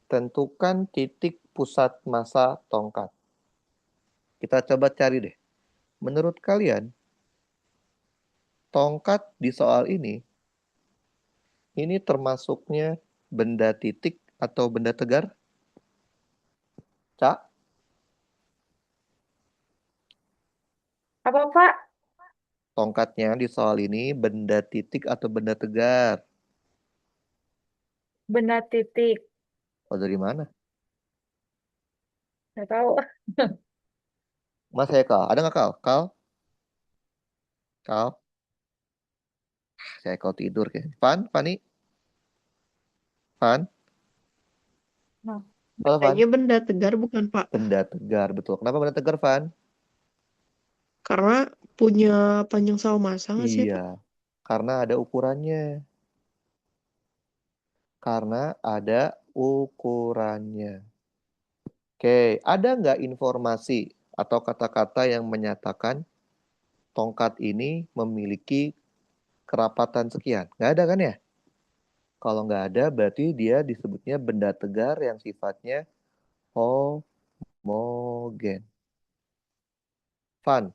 Tentukan titik pusat massa tongkat. Kita coba cari deh. Menurut kalian, tongkat di soal ini termasuknya benda titik atau benda tegar? Cak?
Apa, Pak?
Tongkatnya di soal ini benda titik atau benda tegar?
Benda titik.
Oh, dari mana?
Nggak tahu.
Mas Hekal, ada nggak Kal? Kal? Kal? Saya kau tidur kayaknya. Fan? Fani? Fan?
Nah,
Halo, Fan?
Kayaknya benda tegar bukan, Pak?
Benda tegar, betul. Kenapa benda tegar, Fan?
Karena punya panjang sama massa nggak sih, Pak?
Iya, karena ada ukurannya. Karena ada ukurannya. Oke, ada nggak informasi atau kata-kata yang menyatakan tongkat ini memiliki kerapatan sekian? Nggak ada kan ya? Kalau nggak ada, berarti dia disebutnya benda tegar yang sifatnya homogen. Van,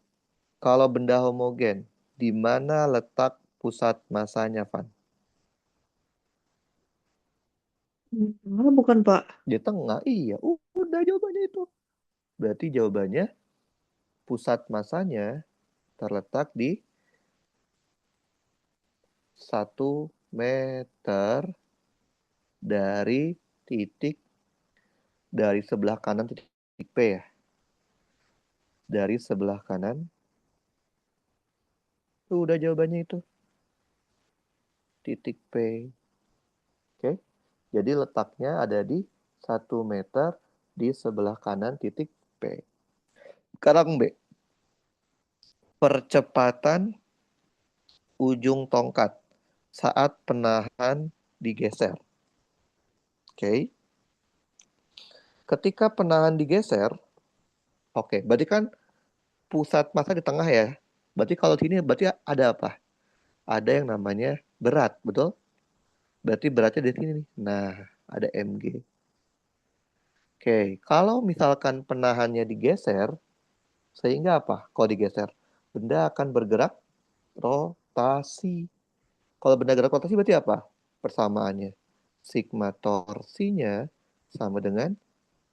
kalau benda homogen, di mana letak pusat masanya, Van?
Bukan, Pak.
Di tengah, iya. Udah jawabannya itu. Berarti jawabannya pusat masanya terletak di 1 meter dari sebelah kanan titik P ya. Dari sebelah kanan. Udah jawabannya itu. Titik P. Oke. Jadi letaknya ada di 1 meter di sebelah kanan titik P. Sekarang B. Percepatan ujung tongkat saat penahan digeser. Oke. Ketika penahan digeser, oke, berarti kan pusat massa di tengah ya. Berarti kalau sini berarti ada apa? Ada yang namanya berat, betul? Berarti beratnya di sini nih. Nah, ada mg. Oke, kalau misalkan penahannya digeser, sehingga apa? Kalau digeser, benda akan bergerak rotasi. Kalau benda gerak rotasi berarti apa? Persamaannya. Sigma torsinya sama dengan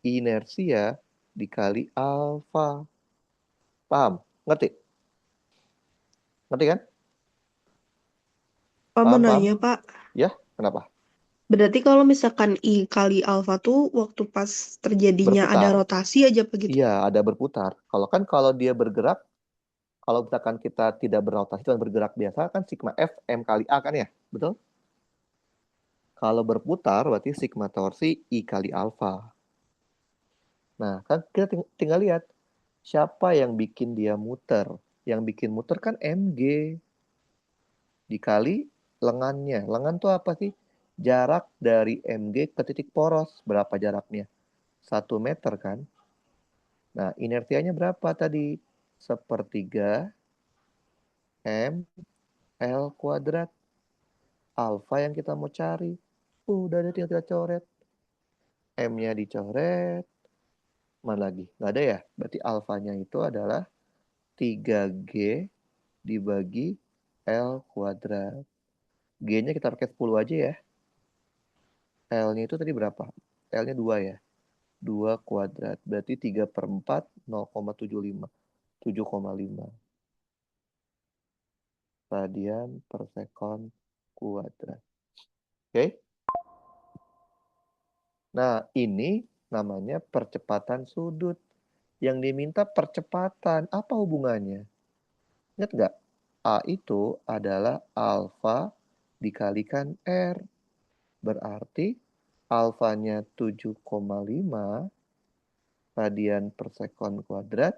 inersia dikali alfa. Paham? Ngerti? Ngerti kan?
Pak mau
Paham?
nanya, Pak.
Ya, kenapa?
Berarti kalau misalkan I kali alfa tuh waktu pas terjadinya ada
Berputar.
rotasi aja begitu?
Iya, ada berputar. Kalau dia bergerak, kalau misalkan kita tidak berotasi, cuma bergerak biasa, kan sigma F M kali A kan ya? Betul? Kalau berputar, berarti sigma torsi I kali alfa. Nah, kan kita tinggal lihat, siapa yang bikin dia muter? Yang bikin muter kan mg dikali lengannya. Lengan tuh apa sih? Jarak dari mg ke titik poros. Berapa jaraknya? 1 meter kan? Nah, inersianya berapa tadi? 1/3 ml kuadrat. Alfa yang kita mau cari. Udah ada, tinggal kita coret. M-nya dicoret. Mana lagi? Nggak ada ya? Berarti alfanya itu adalah 3G dibagi L kuadrat. G-nya kita pakai 10 aja ya. L-nya itu tadi berapa? L-nya 2 ya. 2 kuadrat. Berarti 3/4, 0,75. 7,5 radian per sekon kuadrat. Oke? Nah, ini namanya percepatan sudut. Yang diminta percepatan. Apa hubungannya? Ingat nggak? A itu adalah alfa dikalikan R. Berarti alfanya 7,5 radian per sekon kuadrat.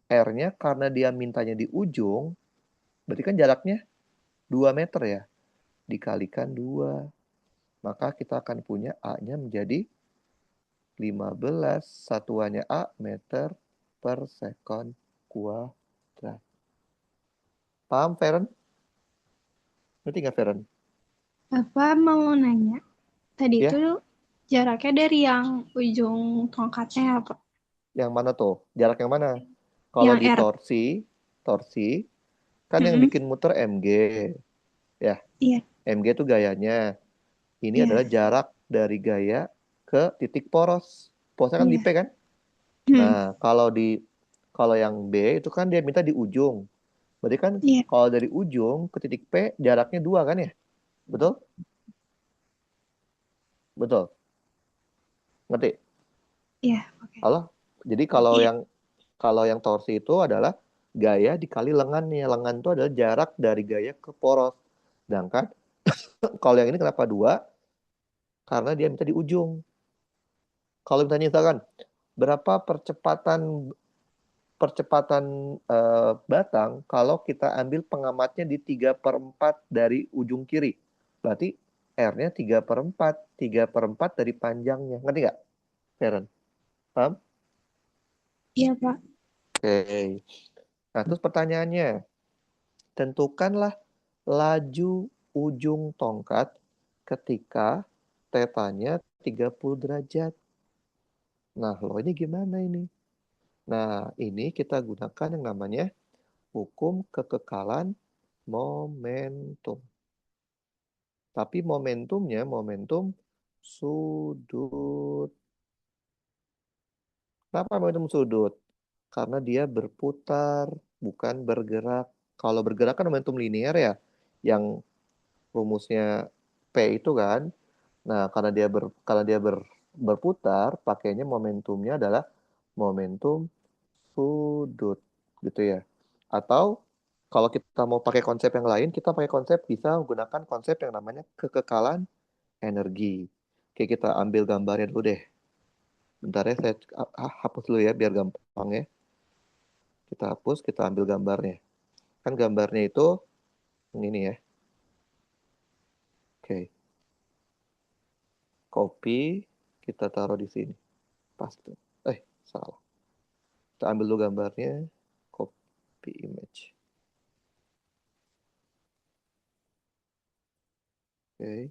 R-nya karena dia mintanya di ujung, berarti kan jaraknya 2 meter ya. Dikalikan 2. Maka kita akan punya A-nya menjadi 15, satuannya A, meter per sekon kuadrat. Paham, Feren? Ngerti nggak, Feren?
Apa mau nanya? Tadi
Ya,
itu jaraknya dari yang ujung tongkatnya apa?
yang mana tuh? Jarak yang mana? Kalau
Yang
di
R.
torsi, kan yang
Mm-mm.
bikin muter mg. Ya,
Iya,
mg itu gayanya. Ini adalah
iya,
jarak dari gaya ke titik poros. Porosnya kan di
iya.
P kan?
Hmm,
Nah, kalau yang B itu kan dia minta di ujung. Berarti kan
iya,
kalau dari ujung ke titik P jaraknya 2 kan ya? Betul? Betul. Ngerti?
iya. Oke.
Halo? Jadi kalau
Iya,
yang torsi itu adalah gaya dikali lengannya. Lengan itu adalah jarak dari gaya ke poros. Sedangkan kalau yang ini kenapa 2? Karena dia minta di ujung. Kalau misalkan berapa percepatan batang kalau kita ambil pengamatnya di 3/4 dari ujung kiri. Berarti R-nya 3/4. 3/4 dari panjangnya. Ngerti nggak, Feren? Paham?
iya, Pak.
Oke. Nah, terus pertanyaannya, tentukanlah laju ujung tongkat ketika tetanya 30 derajat. Nah, lo ini gimana ini? Nah, ini kita gunakan yang namanya hukum kekekalan momentum. Tapi momentumnya momentum sudut. Kenapa momentum sudut? Karena dia berputar, bukan bergerak. Kalau bergerak kan momentum linear ya, yang rumusnya P itu kan. Nah, karena dia berputar, pakainya momentumnya adalah momentum sudut, gitu ya. Atau kalau kita mau pakai konsep yang lain, kita pakai konsep bisa menggunakan konsep yang namanya kekekalan energi. Oke, kita ambil gambarnya dulu deh. Bentar ya, saya hapus dulu ya, biar gampang ya. Kita hapus, kita ambil gambarnya. Kan gambarnya itu ini ya. Oke, copy, kita taruh di sini. Paste. Salah. Kita ambil dulu gambarnya, copy image. Oke,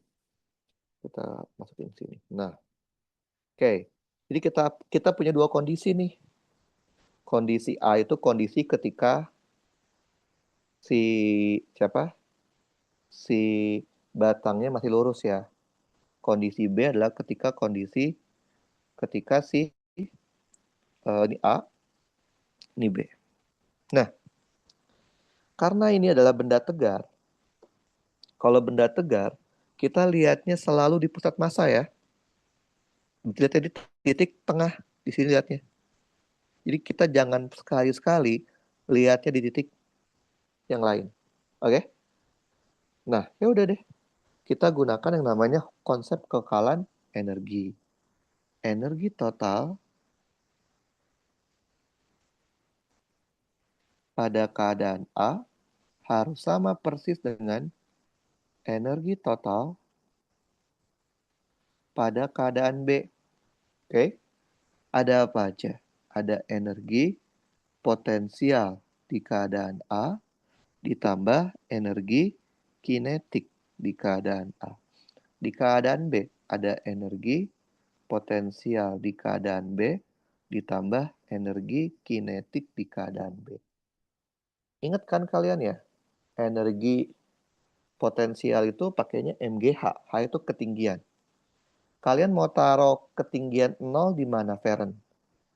kita masukin sini. Nah, oke. Jadi kita punya dua kondisi nih. Kondisi A itu kondisi ketika si siapa? Si batangnya masih lurus ya. Kondisi B adalah ketika si ini A, ini B. Nah, karena ini adalah benda tegar. Kalau benda tegar, kita lihatnya selalu di pusat massa ya. Lihatnya di titik tengah di sini lihatnya. Jadi kita jangan sekali-sekali lihatnya di titik yang lain. Oke? Nah, ya udah deh. Kita gunakan yang namanya konsep kekekalan energi. Energi total pada keadaan A harus sama persis dengan energi total pada keadaan B. Oke? Ada apa aja? Ada energi potensial di keadaan A ditambah energi kinetik di keadaan A. Di keadaan B ada energi potensial di keadaan B ditambah energi kinetik di keadaan B. Ingat kan kalian ya, energi potensial itu pakainya MGH. H itu ketinggian. Kalian mau taruh ketinggian 0 di mana, Feren?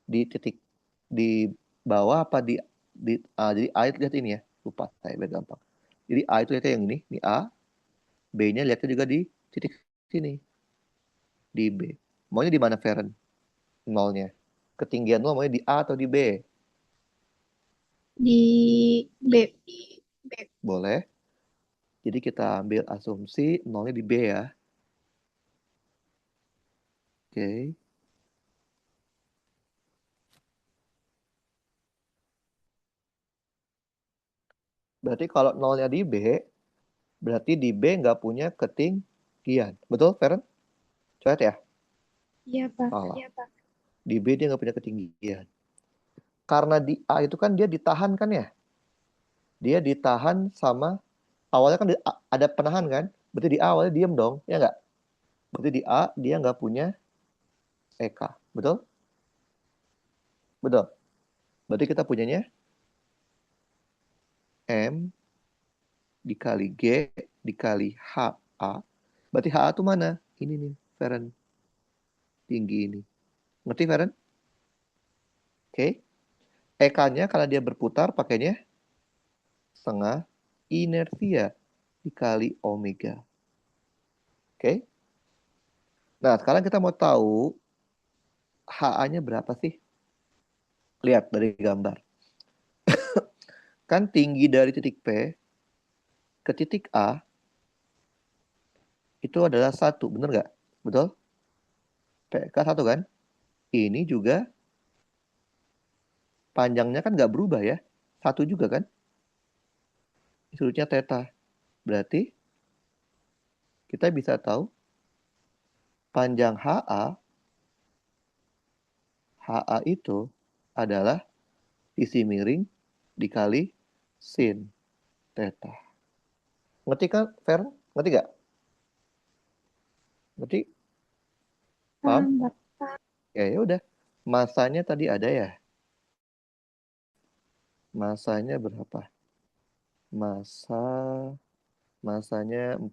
Di titik di bawah apa jadi A itu lihat ini ya. Lupa saya biar gampang. Jadi A itu lihatnya yang ini A. B-nya lihatnya juga di titik sini. Di B. Maunya di mana, Feren? Nolnya. Ketinggian 0 maunya di A atau di B?
Di B.
Boleh. Jadi kita ambil asumsi nolnya di B ya. Oke. Berarti kalau nolnya di B, berarti di B nggak punya ketinggian. Betul, Feren? Coba ya.
Iya, Pak.
Salah. Di B dia nggak punya ketinggian. Karena di A itu kan dia ditahan kan ya? Dia ditahan sama, awalnya kan ada penahan kan? Berarti di A awalnya diem dong, ya nggak? Berarti di A dia nggak punya EK. Betul? Betul. Berarti kita punyanya M dikali G dikali HA. Berarti HA itu mana? Ini nih, Feren. Tinggi ini. Ngerti, Feren? Oke. EK-nya kalau dia berputar pakainya setengah inersia dikali omega. Oke. Nah, sekarang kita mau tahu HA-nya berapa sih? Lihat dari gambar. Kan tinggi dari titik P ke titik A itu adalah 1, bener nggak? Betul? PK 1 kan? Ini juga panjangnya kan nggak berubah ya. 1 juga kan? Sudutnya theta. Berarti kita bisa tahu panjang HA itu adalah sisi miring dikali sin theta. Ngerti kan, Fer? Ngerti nggak? Berarti paham?
Paham, Pak.
Ya udah. Masanya tadi ada ya? Masanya berapa? Masanya 4.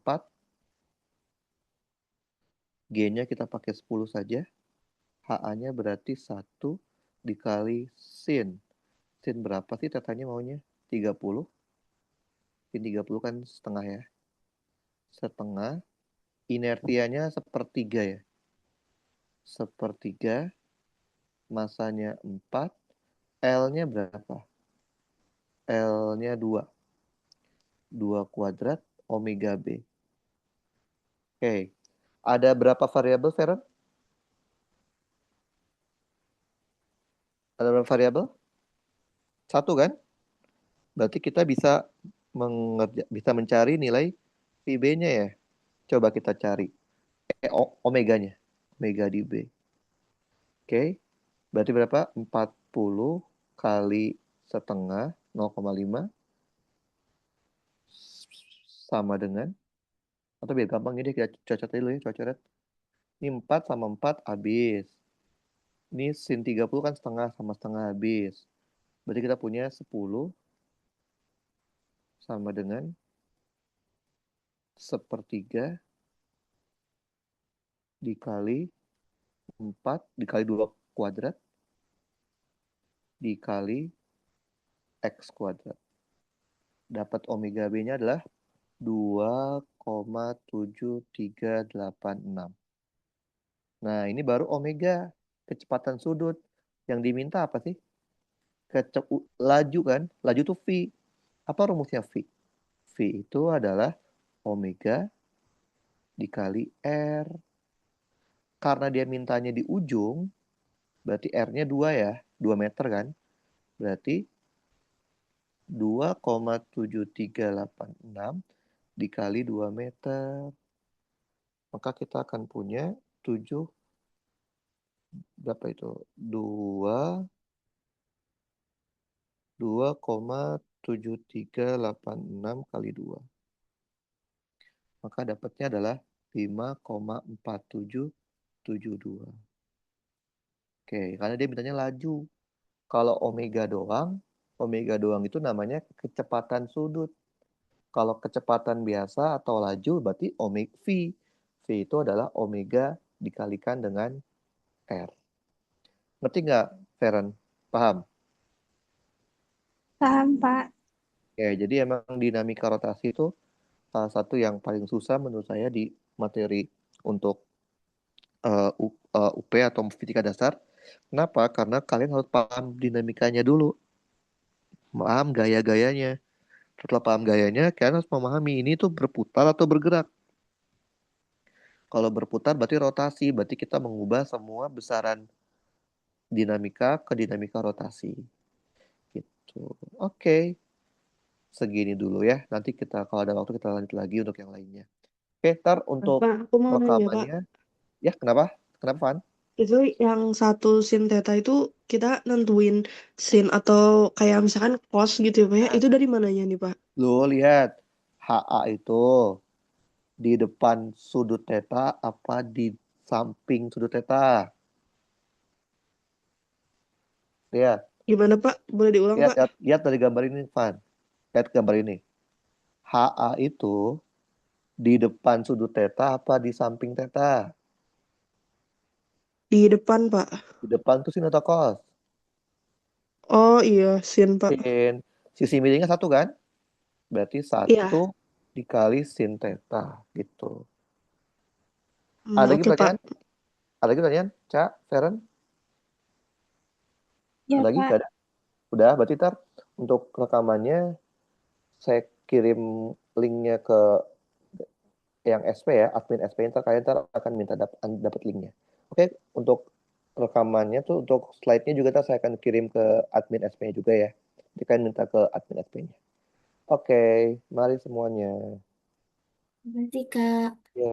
G-nya kita pakai 10 saja. HA-nya berarti 1 dikali sin. Sin berapa sih tetanya maunya? 30. Sin 30 kan setengah ya. Setengah. Inertianya sepertiga ya. Sepertiga. Masanya 4. L-nya berapa? L-nya 2. 2 kuadrat omega B. Oke. Ada berapa variabel, Feren? Ada berapa variabel? 1 kan? Berarti kita bisa mencari nilai VB-nya ya. Coba kita cari. Omeganya. Omega di B. Oke. Berarti berapa? 40 kali setengah 0,5 sama dengan, atau biar gampang ini kita coret dulu ya, coret. Ini 4 sama 4 habis. Ini sin 30 kan setengah sama setengah habis. Berarti kita punya 10 sama dengan sepertiga dikali 4 dikali 2 kuadrat dikali X kuadrat. Dapat omega B-nya adalah 2,7386. Nah, ini baru omega, kecepatan sudut. Yang diminta apa sih? Laju kan? Laju itu V. Apa rumusnya V? V itu adalah omega dikali R. Karena dia mintanya di ujung, berarti R-nya 2 ya. 2 meter kan? Berarti 2,7386 dikali 2 meter. Maka kita akan punya 7, berapa itu? 2,7386 kali 2. Maka dapatnya adalah 5,4772. Oke, karena dia mintanya laju. Kalau omega doang itu namanya kecepatan sudut. Kalau kecepatan biasa atau laju berarti omega V. V itu adalah omega dikalikan dengan R. Ngerti nggak, Feren? Paham?
Paham, Pak.
Ya, jadi emang dinamika rotasi itu salah satu yang paling susah menurut saya di materi untuk UP atau fisika dasar. Kenapa? Karena kalian harus paham dinamikanya dulu. Paham gaya-gayanya. Setelah paham gayanya, kalian harus memahami ini tuh berputar atau bergerak. Kalau berputar berarti rotasi, berarti kita mengubah semua besaran dinamika ke dinamika rotasi. Gitu. Oke. Segini dulu ya. Nanti kita kalau ada waktu kita lanjut lagi untuk yang lainnya. Oke, ntar untuk
Pak, aku mau nanya, Pak.
rekamannya. Ya, kenapa? Kenapa, Van?
Itu yang satu sin theta itu kita nentuin sin atau kayak misalkan cos gitu ya, Pak ya. Itu dari mananya nih, Pak?
Lo lihat, HA itu di depan sudut theta apa di samping sudut theta? Lihat,
Gimana, Pak? Boleh diulang,
lihat,
Pak?
lihat, lihat dari gambar ini, Van. Lihat gambar ini. HA itu di depan sudut theta apa di samping theta?
Di depan, Pak.
Di depan tuh sin atau cos?
Oh iya, sin, Pak.
Sin. Sisi miringnya 1 kan? Berarti 1
Iya.
dikali sin theta gitu. Ada lagi
Oke, Pak.
pertanyaan? Ada lagi pertanyaan? Cak, Feren?
Ya,
Ada lagi?
Pak.
Gak ada? Udah, berarti ntar untuk rekamannya saya kirim linknya ke yang SP ya, admin SP, ntar kalian akan minta dapat linknya. Oke, untuk rekamannya tuh, untuk slide-nya juga saya akan kirim ke admin SP-nya juga ya. Jadi kalian minta ke admin SP-nya. Oke, mari semuanya.
Terima kasih, Kak.
Ya.